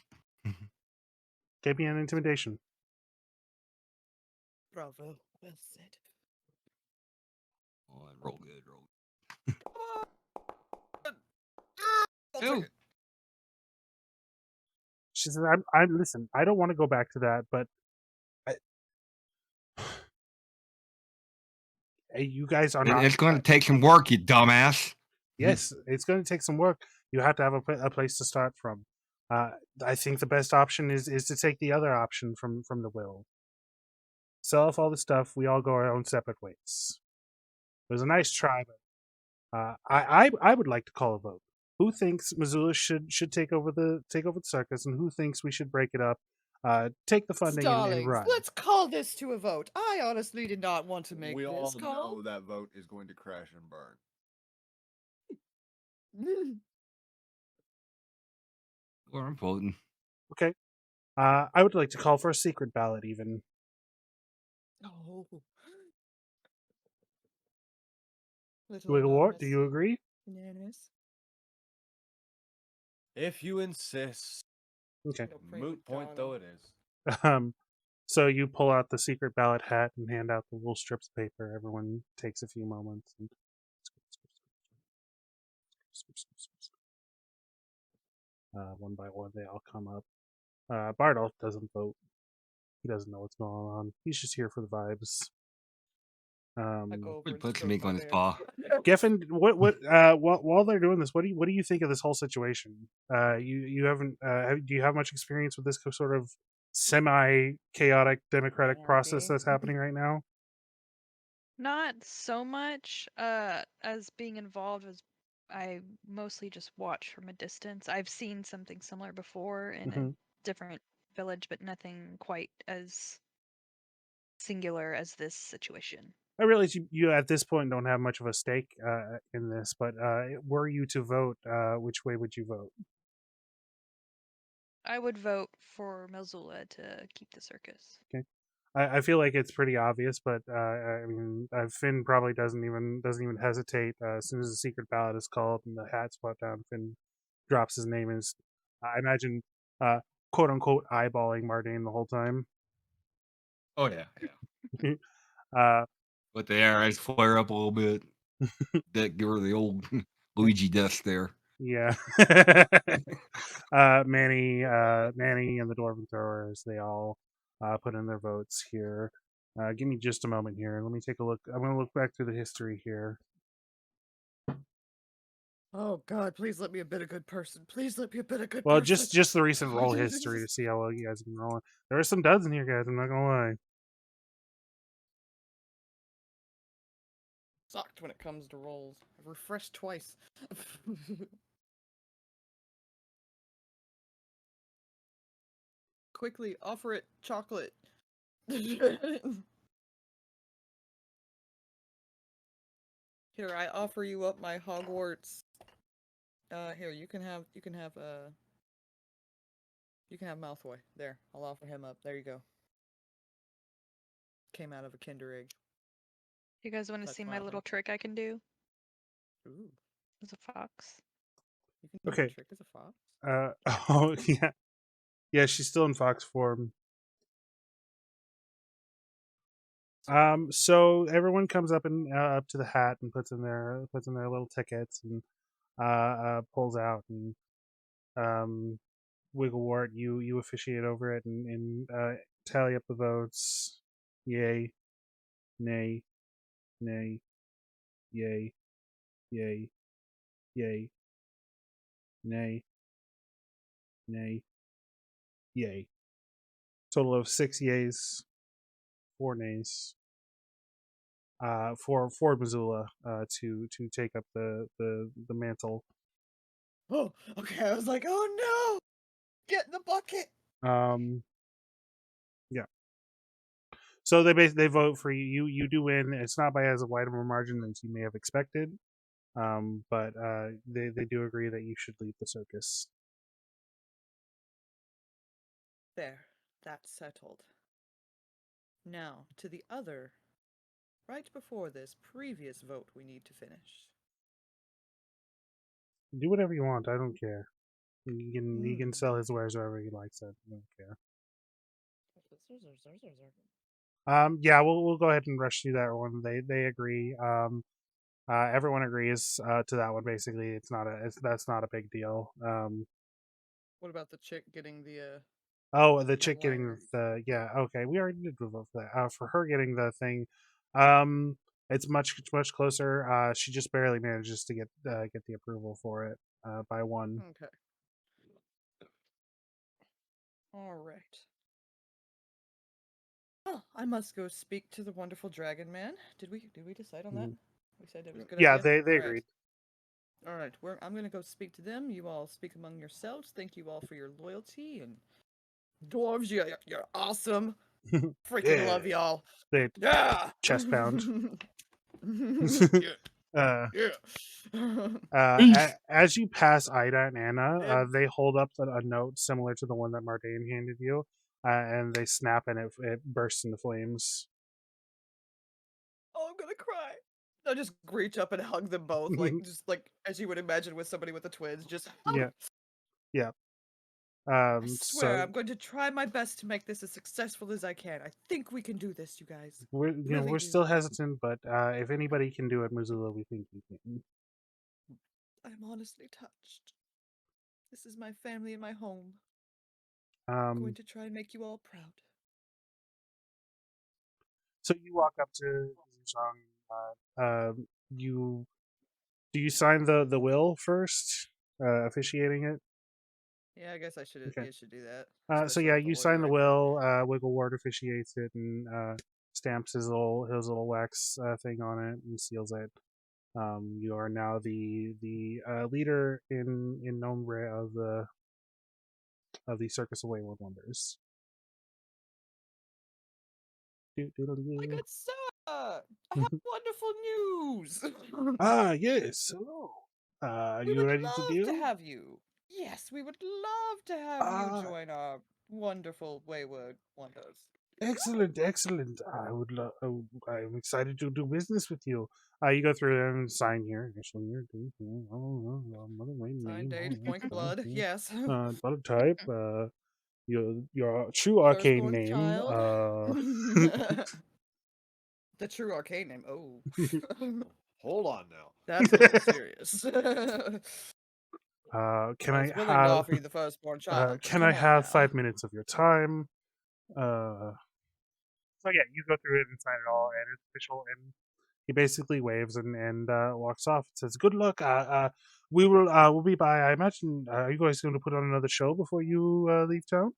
Give me an intimidation. Bravo. Well said. Oh, roll good, roll. I'll take Ew. it. She says, "I'm listen. I don't want to go back to that, but you guys are not. It's going to take some work, you dumbass. Yes, it's going to take some work. You have to have a place to start from. I think the best option is to take the other option from the will. Sell off all the stuff. We all go our own separate ways. It was a nice try, but I would like to call a vote. Who thinks Mazula should take over the circus, and who thinks we should break it up, take the funding and Stallings, run? let's call this to a vote. I honestly did not want to make We all this call. know that vote is going to crash and burn. Well, I'm voting. Okay. I would like to call for a secret ballot, even. Oh. Wigglewort, do you agree? Unanimous. If you insist. Okay. Moot point though it is. So you pull out the secret ballot hat and hand out the little strips of paper. Everyone takes a few moments. And... one by one, they all come up. Bardolph doesn't vote. He doesn't know what's going on. He's just here for the vibes. Put some ink on his paw. Gefn, while they're doing this, what do you think of this whole situation? You haven't do you have much experience with this sort of semi-chaotic democratic process that's happening right now? Not so much as being involved as I mostly just watch from a distance. I've seen something similar before in a different village, but nothing quite as singular as this situation. I realize you at this point don't have much of a stake in this, but were you to vote, which way would you vote? I would vote for Mazula to keep the circus. Okay, I feel like it's pretty obvious, but I mean, Finn probably doesn't even hesitate. As soon as the secret ballot is called and the hat's brought down, Finn drops his name and I imagine, quote unquote, eyeballing Mardane the whole time. Oh yeah, yeah. But the eyes flare up a little bit. That give her the old Luigi death there. Yeah. Manny and the Dwarven Throwers, they all put in their votes here. Give me just a moment here. Let me take a look. I'm going to look back through the history here. Oh God! Please let me a bit of good person. Please let me a bit of good. Well, person. just the recent roll history to see how well you guys have been rolling. There are some duds in here, guys. I'm not gonna lie. Sucked when it comes to rolls. I've refreshed twice. Quickly, offer it chocolate. Here, I offer you up my Hogwarts. Here, you can have Malfoy. There, I'll offer him up. There you go. Came out of a Kinder egg. You guys want to see my little trick I can do? Ooh. As a fox. You can do Okay. a trick as a fox? Oh yeah. Yeah, she's still in fox form. So everyone comes up and up to the hat and puts in their little tickets and pulls out and Wigglewort, you officiate over it and tally up the votes. Yay, nay, nay, yay, yay, yay, nay, nay, yay. Total of 6 yays, 4 nays. For Mazula to take up the mantle. Oh, okay. I was like, oh no! Get in the bucket! Yeah. So they vote for you. You do win. It's not by as wide of a margin as you may have expected. But they do agree that you should leave the circus. There. That's settled. Now, to the other, right before this previous vote we need to finish. Do whatever you want. I don't care. He can sell his wares wherever he likes. I don't care. Yeah, we'll go ahead and rush through that one. They agree. Everyone agrees to that one. Basically, that's not a big deal. What about the chick getting the Oh, the chick getting wire? the okay. We already did vote for that. For her getting the thing, it's much closer. She just barely manages to get the approval for it by one. Okay. All right. Oh, I must go speak to the wonderful dragon man. Did we decide on that? We said it was a good Yeah, idea. they agreed. All right, I'm gonna go speak to them. You all speak among yourselves. Thank you all for your loyalty and dwarves. You're awesome. Freaking love y'all. They Yeah. chest pound. Yeah. As you pass Ida and Anna, they hold up a note similar to the one that Mardane handed you, and they snap and it bursts into flames. Oh, I'm gonna cry. I'll just reach up and hug them both, like just like as you would imagine with somebody with the twins. Just yeah. I swear, I'm going to try my best to make this as successful as I can. I think we can do this, you guys. We're still hesitant, but if anybody can do it, Mazula, we think you can. I'm honestly touched. This is my family and my home. Um, I'm going to try and make you all proud. So you walk up to Zhang. You do you sign the will first, officiating it? Yeah, I guess I should Okay. should do that. So especially yeah, with you sign the lawyer. will. Wigglewort officiates it and stamps his little wax thing on it and seals it. You are now the leader in nombre of the Circus of Wayward Wonders. My good sir, I have wonderful news. Ah, yes. Hello. We You would ready to love deal? to have you. Yes, we would love to have you join our wonderful Wayward Wonders. Excellent. I'm excited to do business with you. You go through and sign here. Sign date, point of blood. Yes. Blood type. Your true arcane Firstborn name. child. The true arcane name. Oh. Hold on now. That's a little serious. Can I I was willing to have? offer you the firstborn child. Can Come I on have now. 5 minutes of your time? So yeah, you go through it and sign it all, and it's official. And he basically waves and walks off. And says, "Good luck. We'll be by. I imagine. Are you guys going to put on another show before you leave town?"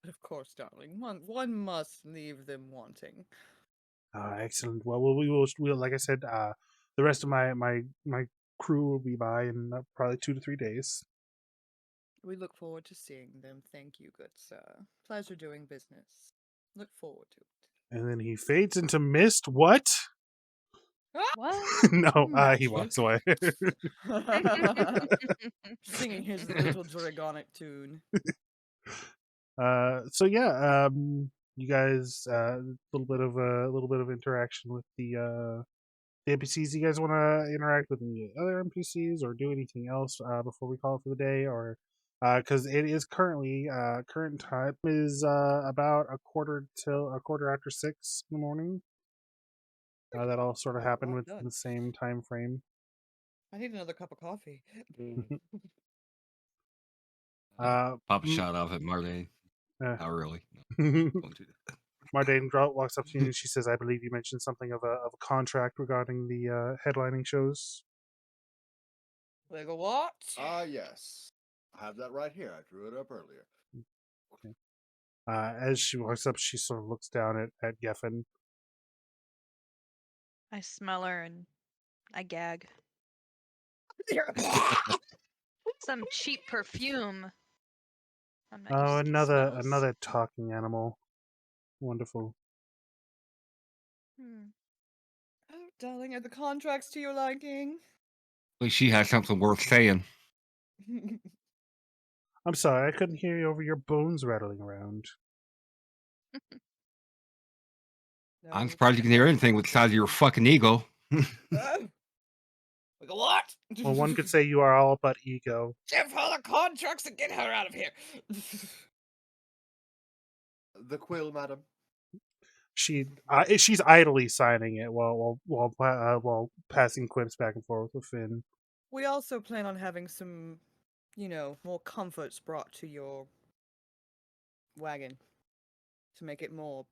Of course, darling. One must leave them wanting. Excellent. Well, we'll like I said, the rest of my crew will be by in probably 2 to 3 days. We look forward to seeing them. Thank you, good sir. Pleasure doing business. Look forward to it. And then he fades into mist. What? What? No, he Magic. walks away. Singing his little dragonic tune. So yeah, you guys, a little bit of interaction with the NPCs. You guys want to interact with any other NPCs or do anything else before we call it for the day, or because it is currently current time is about a quarter after 6 in the morning. That all sort of happened Well within done. the same time frame. I need another cup of coffee. Uh, Pop a shot off at Marlene. uh, Not really. No, don't do that. Mardane walks up to you and she says, "I believe you mentioned something of a contract regarding the headlining shows." Wigglewort? Yes. I have that right here. I drew it up earlier. Okay. As she walks up, she sort of looks down at Gefn. I smell her and I gag. Some cheap perfume. I'm not Oh, used to these smells. another talking animal. Wonderful. Hmm. Oh, darling, are the contracts to your liking? At least she has something worth saying. I'm sorry, I couldn't hear you over your bones rattling around. I'm No, surprised you can hear anything with the size of your fucking ego. Wigglewort? Well, one could say you are all but ego. Give her the contracts and get her out of here. The quill, madam. She's idly signing it while passing quips back and forth with Finn. We also plan on having some, more comforts brought to your wagon to make it more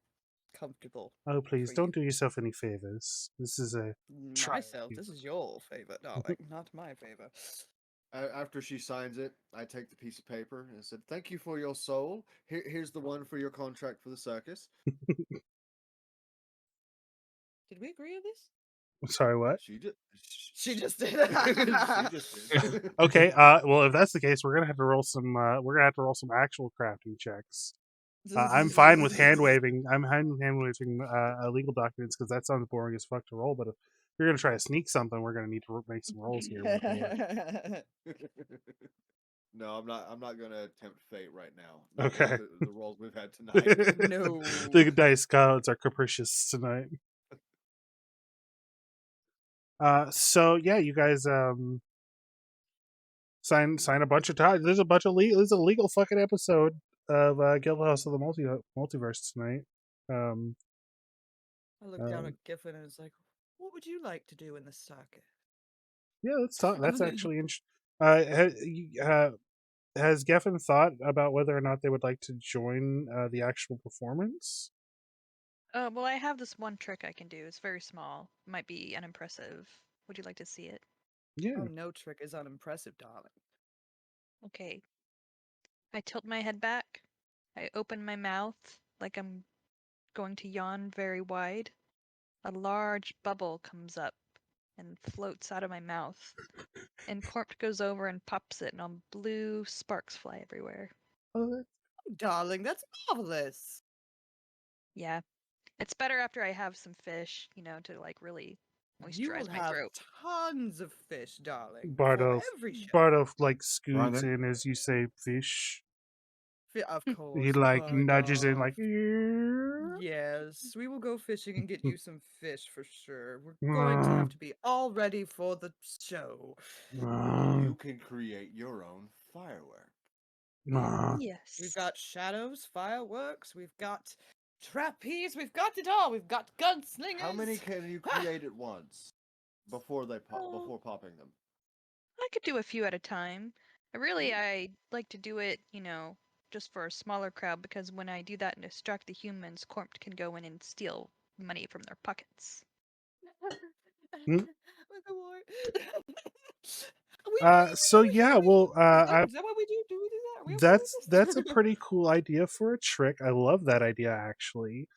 comfortable. Oh, please For don't do yourself any favors. This is a trial. Myself, this is your favor, darling, not my favor. After she signs it, I take the piece of paper and I said, "Thank you for your soul. Here's the one for your contract for the circus." Did we agree on this? Sorry, what? She did. She just did. She just did. Okay. Well, if that's the case, we're gonna have to roll some. We're gonna have to roll some actual crafting checks. I'm fine with hand waving. I'm fine with hand waving legal documents because that sounds boring as fuck to roll. But if you're gonna try to sneak something, we're gonna need to make some rolls here. No, I'm not. I'm not gonna attempt fate right now. Not Okay. with the rolls we've had tonight. No. The dice gods are capricious tonight. So yeah, you guys sign a bunch of ties. There's a legal fucking episode of Guildhouse of the Multiverse tonight. I looked down at Gefn and was like, "What would you like to do in the circuit?" Yeah, let's talk. That's actually interesting. Has Gefn thought about whether or not they would like to join the actual performance? Well, I have this one trick I can do. It's very small. Might be unimpressive. Would you like to see it? Yeah. Oh, no trick is unimpressive, darling. Okay. I tilt my head back. I open my mouth like I'm going to yawn very wide. A large bubble comes up and floats out of my mouth. And Corp goes over and pops it, and all blue sparks fly everywhere. Oh, Darling, that's marvelous. Yeah. It's better after I have some fish, to like really You will moisturize my have throat. tons of fish, darling. Bardo, for every show. Bardo like scoots Right. in as you say fish. Of course. He like Bardo. nudges in like. Yes, we will go fishing and get you some fish for sure. We're going to have to be all ready for the show. You can create your own firework. Yes. We've got shadows, fireworks, we've got trapeze, we've got it all. We've got gunslingers. How many can you create at once before they before popping them? I could do a few at a time. I like to do it, just for a smaller crowd, because when I do that and distract the humans, Corp can go in and steal money from their pockets. So yeah, well, is that what we do? Do we do that? Are we okay with that's this? a pretty cool idea for a trick. I love that idea actually.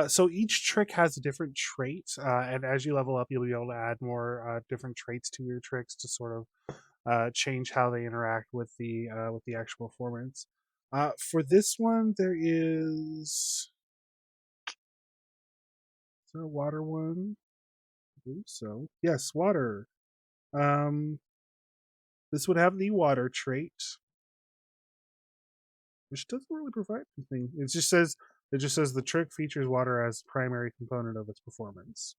So each trick has a different trait, and as you level up, you'll be able to add more different traits to your tricks to sort of change how they interact with the actual performance. For this one, there is there a water one? I believe so. Yes, water. This would have the water trait, which doesn't really provide anything. It just says the trick features water as primary component of its performance.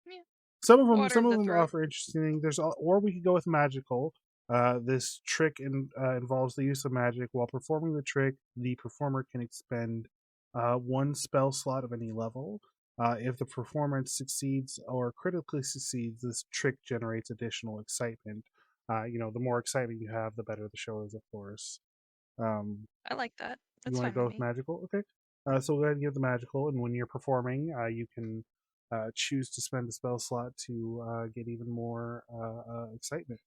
Yeah. Some of Water in the them throat. offer interesting. Or we could go with magical. This trick involves the use of magic. While performing the trick, the performer can expend one spell slot of any level. If the performance succeeds or critically succeeds, this trick generates additional excitement. the more excitement you have, the better the show is, of course. I like that. You That's want to fine go with with me. magical? Okay. So go ahead and give the magical, and when you're performing, you can choose to spend a spell slot to get even more excitement.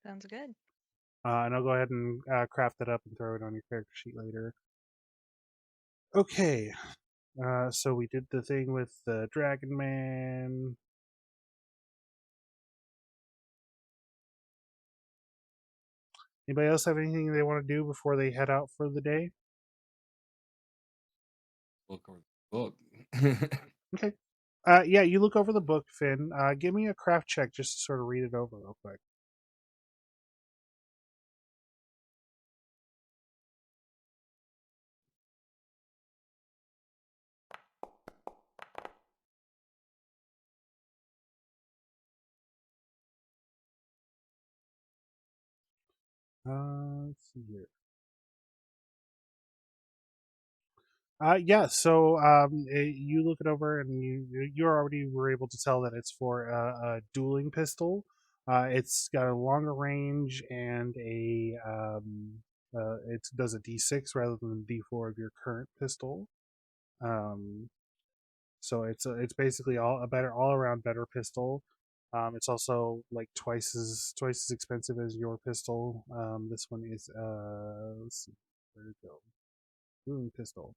Sounds good. And I'll go ahead and craft that up and throw it on your character sheet later. Okay. So we did the thing with the Dragon Man. Anybody else have anything they want to do before they head out for the day? Look over the book. Okay. Yeah, you look over the book, Finn. Give me a craft check just to sort of read it over real quick. Let's see here. Yeah, so you look it over and you already were able to tell that it's for a dueling pistol. It's got a longer range and it does a D6 rather than the D4 of your current pistol. So it's basically all around better pistol. It's also like twice as expensive as your pistol. This one is let's see, where did it go? Dueling pistol.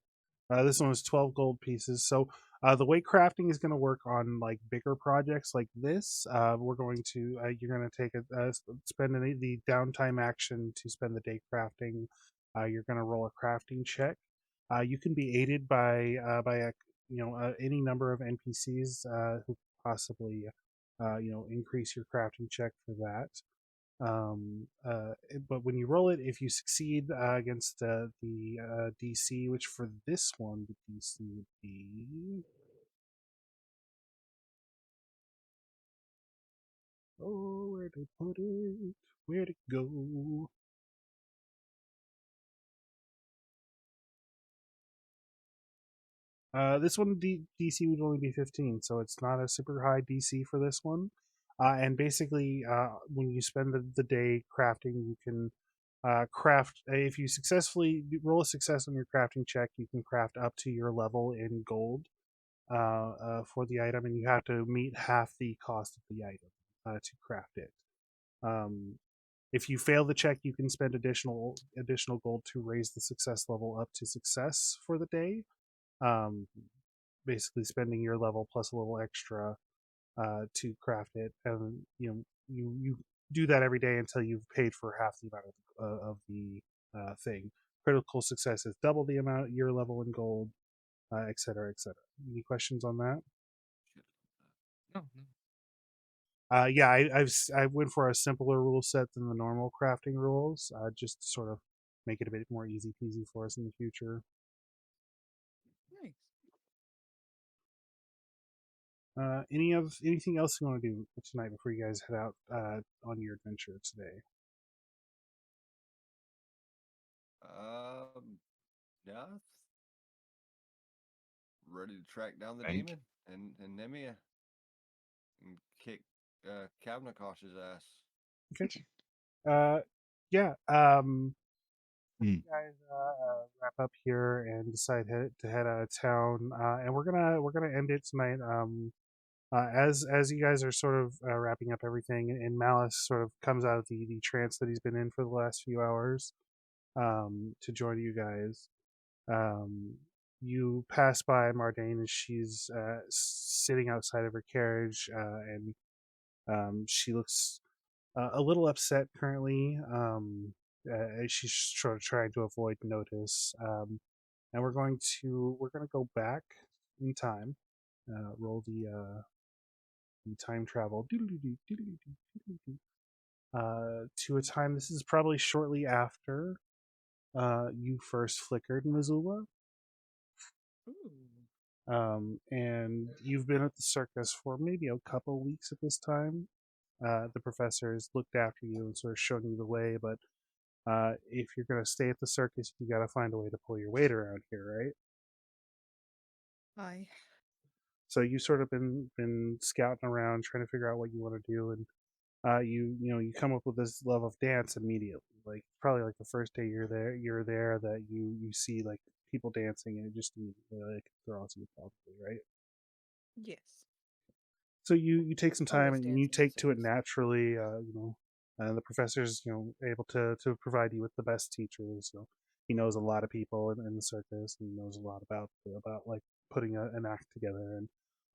This one was 12 gold pieces. So the way crafting is going to work on like bigger projects like this, we're going to you're going to take spend the downtime action to spend the day crafting. You're going to roll a crafting check. You can be aided by any number of NPCs who possibly increase your crafting check for that. But when you roll it, if you succeed against the DC, which for this one the DC would be, oh, where to put it? Where to go? This one DC would only be 15, so it's not a super high DC for this one. And basically, when you spend the day crafting, you can craft. If you successfully roll a success on your crafting check, you can craft up to your level in gold for the item, and you have to meet half the cost of the item to craft it. If you fail the check, you can spend additional gold to raise the success level up to success for the day. Basically spending your level plus a little extra to craft it, and you do that every day until you've paid for half the amount of the thing. Critical success is double the amount your level in gold, etc., etc. Any questions on that? No. Yeah, I went for a simpler rule set than the normal crafting rules, just to sort of make it a bit more easy peasy for us in the future. Nice. Anything else you want to do tonight before you guys head out on your adventure today? Yeah. Ready to track down the Bank. demon and Nemmia and kick Kavnakosh's ass. Okay. Yeah. You guys wrap up here and decide to head out of town, and we're gonna end it tonight. As you guys are sort of wrapping up everything, and Malice sort of comes out of the trance that he's been in for the last few hours, to join you guys. You pass by Mardane, and she's sitting outside of her carriage, and she looks a little upset currently. She's sort of trying to avoid notice. And we're gonna go back in time. Roll the time travel to a time. This is probably shortly after you first flickered, Mazula. And you've been at the circus for maybe a couple weeks at this time. The professor has looked after you and sort of shown you the way, but if you're going to stay at the circus, you got to find a way to pull your weight around here, right? Hi. So you sort of been scouting around, trying to figure out what you want to do, and you come up with this love of dance immediately. Like probably like the first day you're there that you see like people dancing and it just immediately like draws you probably, right? Yes. So you take some time Always and you dancing in take to it circus. naturally. The professor's able to provide you with the best teachers. He knows a lot of people in the circus and knows a lot about like putting an act together. And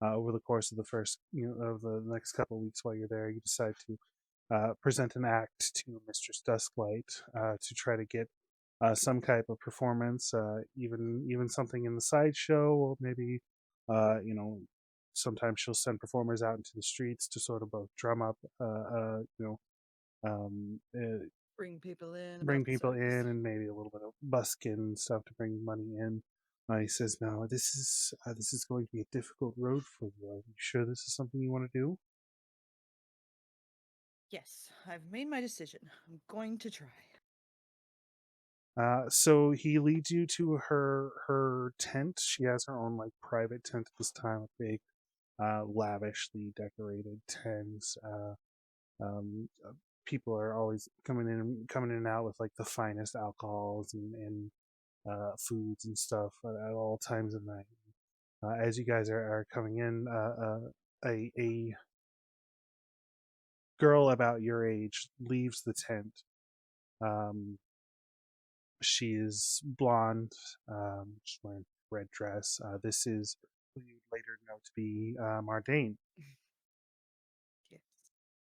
over the course of the first of the next couple of weeks while you're there, you decide to present an act to Mistress Dusklight to try to get some type of performance, even something in the sideshow, or maybe sometimes she'll send performers out into the streets to sort of both drum up, um, uh, Bring people in bring about the people circus. in, and maybe a little bit of busking stuff to bring money in. He says, "No, this is going to be a difficult road for you. Are you sure this is something you want to do?" Yes, I've made my decision. I'm going to try. So he leads you to her tent. She has her own like private tent at this time, a big, lavishly decorated tent. Um, uh, People are always coming in and out with like the finest alcohols and foods and stuff at all times of night. As you guys are coming in, a girl about your age leaves the tent. Um, She is blonde. She's wearing a red dress. This is who you later know to be Mardane. Yes,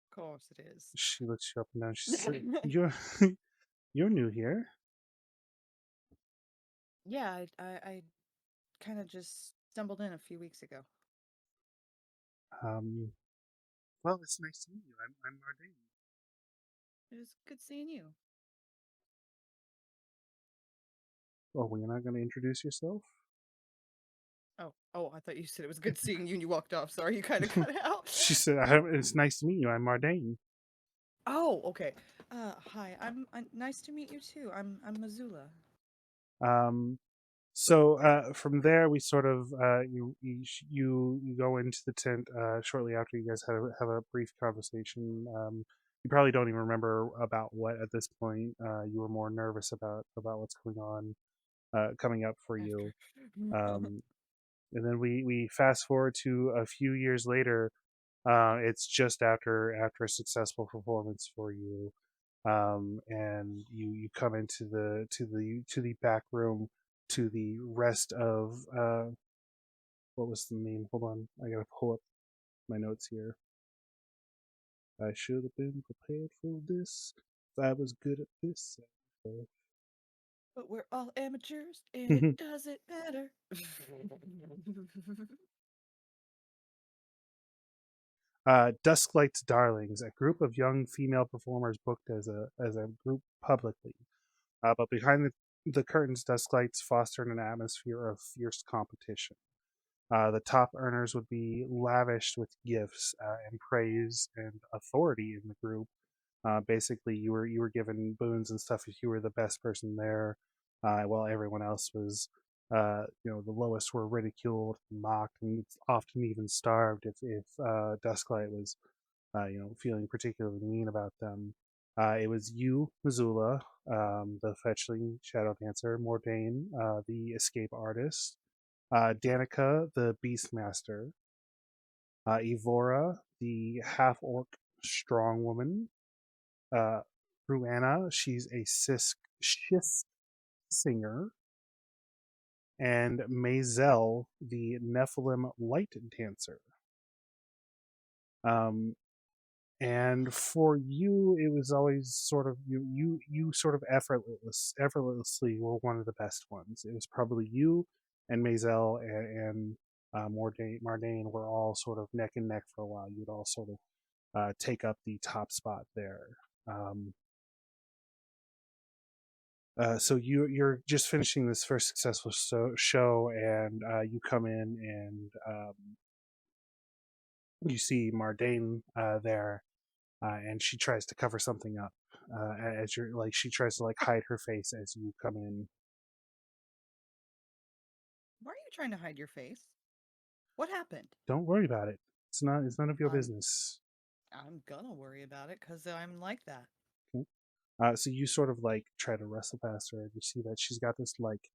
of course it is. She looks you up and down. She said, "You're you're new here." Yeah, I kind of just stumbled in a few weeks ago. Um, well, it's nice to meet you. I'm Mardane. It was good seeing you. Oh, well, you're not going to introduce yourself? Oh, I thought you said it was good seeing you and you walked off. Sorry, you kind of cut out. She said, "It's nice to meet you. I'm Mardane." Oh, okay. Hi. I'm nice to meet you too. I'm Mazula. Um, so from there, we sort of you go into the tent shortly after you guys have a brief conversation. You probably don't even remember about what at this point. You were more nervous about what's going on coming up for you. Um, and then we fast forward to a few years later. It's just after a successful performance for you, and you come into the back room to the rest of what was the name? Hold on, I gotta pull up my notes here. I should have been prepared for this. If I was good at this. But we're all amateurs and it doesn't matter. Dusklight's Darlings, a group of young female performers booked as a group publicly. But behind the curtains, Dusklights fostered an atmosphere of fierce competition. The top earners would be lavished with gifts and praise and authority in the group. Basically, you were given boons and stuff if you were the best person there, while everyone else was, the lowest were ridiculed, and mocked, and often even starved if Dusklight was, feeling particularly mean about them. It was you, Mazula, the Fetchling Shadowdancer, Mordain, the escape artist, Danica, the Beastmaster, Evora, the half orc strong woman, uh, Ruana, she's a schist singer, and Mazel, the Nephilim light dancer. Um, and for you, it was always sort of you sort of effortlessly were one of the best ones. It was probably you and Mazel and Mardane were all sort of neck and neck for a while. You'd all sort of take up the top spot there. Um, so you're just finishing this first successful show, and you come in and you see Mardane there, and she tries to cover something up as you're like she tries to like hide her face as you come in. Why are you trying to hide your face? What happened? Don't worry about it. It's none of your I'm business. I'm gonna worry about it because I'm like that. So you sort of like try to wrestle past her, and you see that she's got this like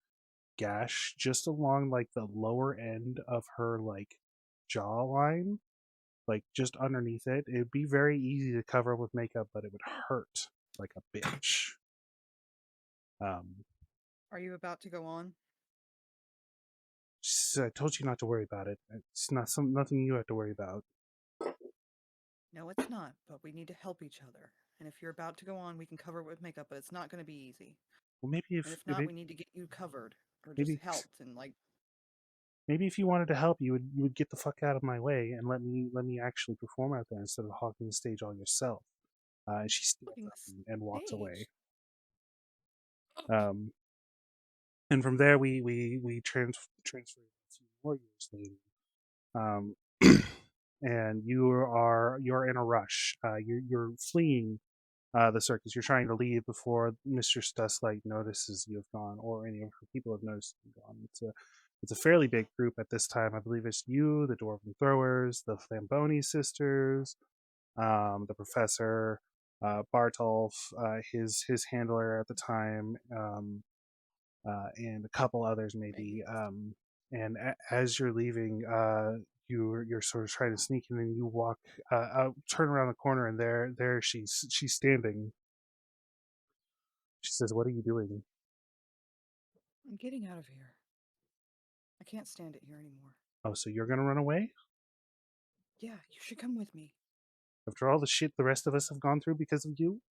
gash just along like the lower end of her like jawline, like just underneath it. It'd be very easy to cover with makeup, but it would hurt like a bitch. Are you about to go on? She said, "I told you not to worry about it. It's nothing you have to worry about." No, it's not, but we need to help each other. And if you're about to go on, we can cover it with makeup, but it's not going to be easy. Well, maybe And if not, we need to get you covered or just maybe helped and like. maybe if you wanted to help, you would get the fuck out of my way and let me actually perform out there instead of hogging the stage all yourself. And she stands Hogging up the and walks away. stage? And from there we transfer to warriors later. And you're in a rush. You're fleeing the circus. You're trying to leave before Mistress Dustlight notices you've gone, or any of her people have noticed you've gone. It's a fairly big group at this time. I believe it's you, the Dwarven Throwers, the Flamboni sisters, the Professor, Bartolf, his handler at the time, and a couple others maybe. And as you're leaving, you're sort of trying to sneak in, and you walk out, turn around the corner, and there she's standing. She says, "What are you doing?" I'm getting out of here. I can't stand it here anymore. Oh, so you're gonna run away? Yeah, you should come with me. After all the shit the rest of us have gone through because of you?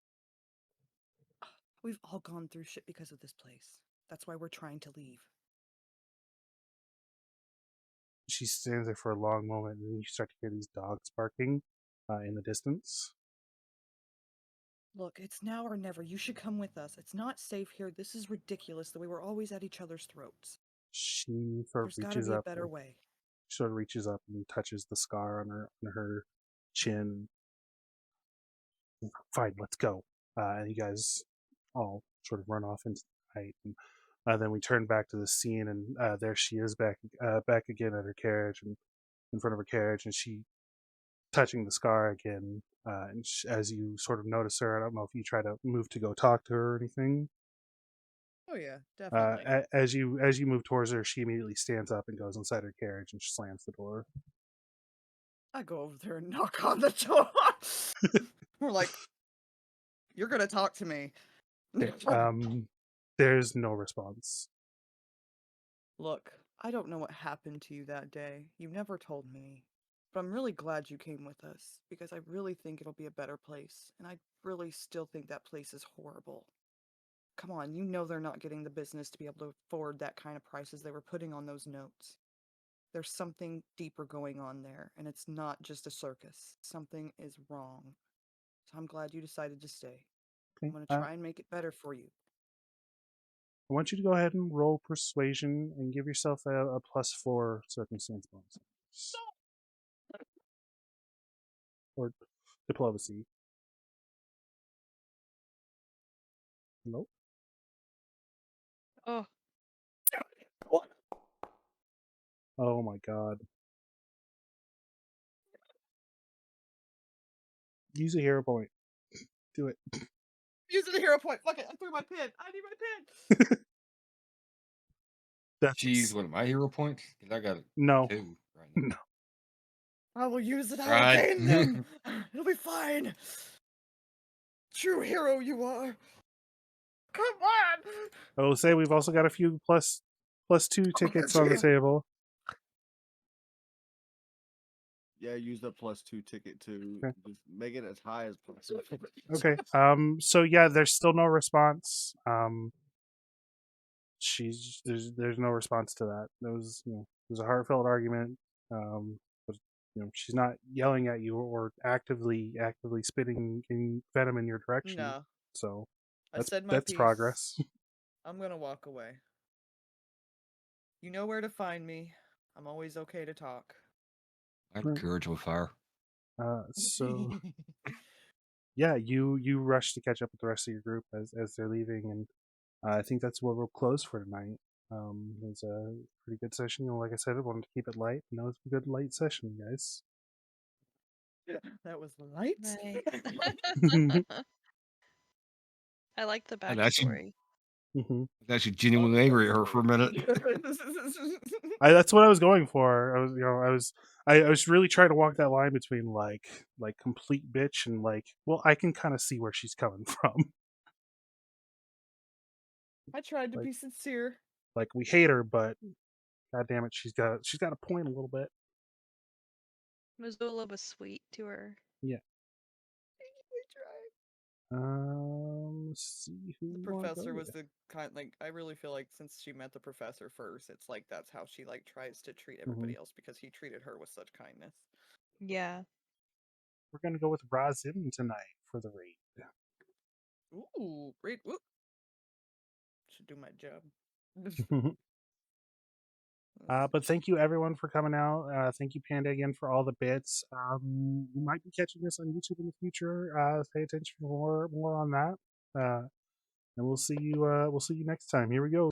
We've all gone through shit because of this place. That's why we're trying to leave. She stands there for a long moment, and then you start to hear these dogs barking in the distance. Look, it's now or never. You should come with us. It's not safe here. This is ridiculous the way we're always at each other's throats. She sort of There's gotta reaches be a up. better way. She sort of reaches up and touches the scar on her chin. Fine, let's go. And you guys all sort of run off into the night. And then we turn back to the scene, and there she is back again at her carriage, and in front of her carriage, and she touching the scar again. And as you sort of notice her, I don't know if you try to move to go talk to her or anything. Oh yeah, definitely. As you move towards her, she immediately stands up and goes inside her carriage and slams the door. I go over there and knock on the door. We're like, you're gonna talk to me. There's no response. Look, I don't know what happened to you that day. You never told me. But I'm really glad you came with us, because I really think it'll be a better place, and I really still think that place is horrible. Come on, you know they're not getting the business to be able to afford that kind of prices they were putting on those notes. There's something deeper going on there, and it's not just a circus. Something is wrong. So I'm glad you decided to stay. Okay. I'm going to try and make it better for you. I want you to go ahead and roll persuasion and give yourself a +4 circumstance bonus. Or diplomacy. Nope. Oh, Oh my god. Use a hero point. Do it. Using a hero point. Fuck it. I threw my pin. I need my pin. That's Jeez, what, my hero points? Because I got no. 2 right now. No. I will use it. I will Right. pain them. It'll be fine. True hero you are. Come on. I will say we've also got a few +2 tickets on the table. Yeah, use the +2 ticket to Okay. just make it as high as possible. Okay. So yeah, there's still no response. There's no response to that. It was a heartfelt argument. But she's not yelling at you or actively spitting venom in your direction. No. So I said my that's piece. progress. I'm gonna walk away. You know where to find me. I'm always okay to talk. I'd encourage with fire. So yeah, you rush to catch up with the rest of your group as they're leaving, and I think that's where we'll close for tonight. It was a pretty good session. Like I said, I wanted to keep it light, and that was a good light session, guys. That was light. Nice. I like the And actually, backstory. Mhm. actually genuinely angry at her for a minute. That's what I was going for. I was really trying to walk that line between like complete bitch and like, well, I can kind of see where she's coming from. I tried to Like- be sincere. Like we hate her, but god damn it, she's got a point a little bit. Mazula was sweet to her. Yeah. I tried. Let's see who The we wanna go professor was with. the kind like I really feel like since she met the professor first, it's like that's how she like tries to treat Mm-hmm. everybody else because he treated her with such kindness. Yeah. We're gonna go with Razin tonight for the raid. Ooh, great! Whoop. Should do my job. But thank you everyone for coming out. Thank you Panda again for all the bits. We might be catching this on YouTube in the future. Pay attention for more on that. And we'll see you next time. Here we go.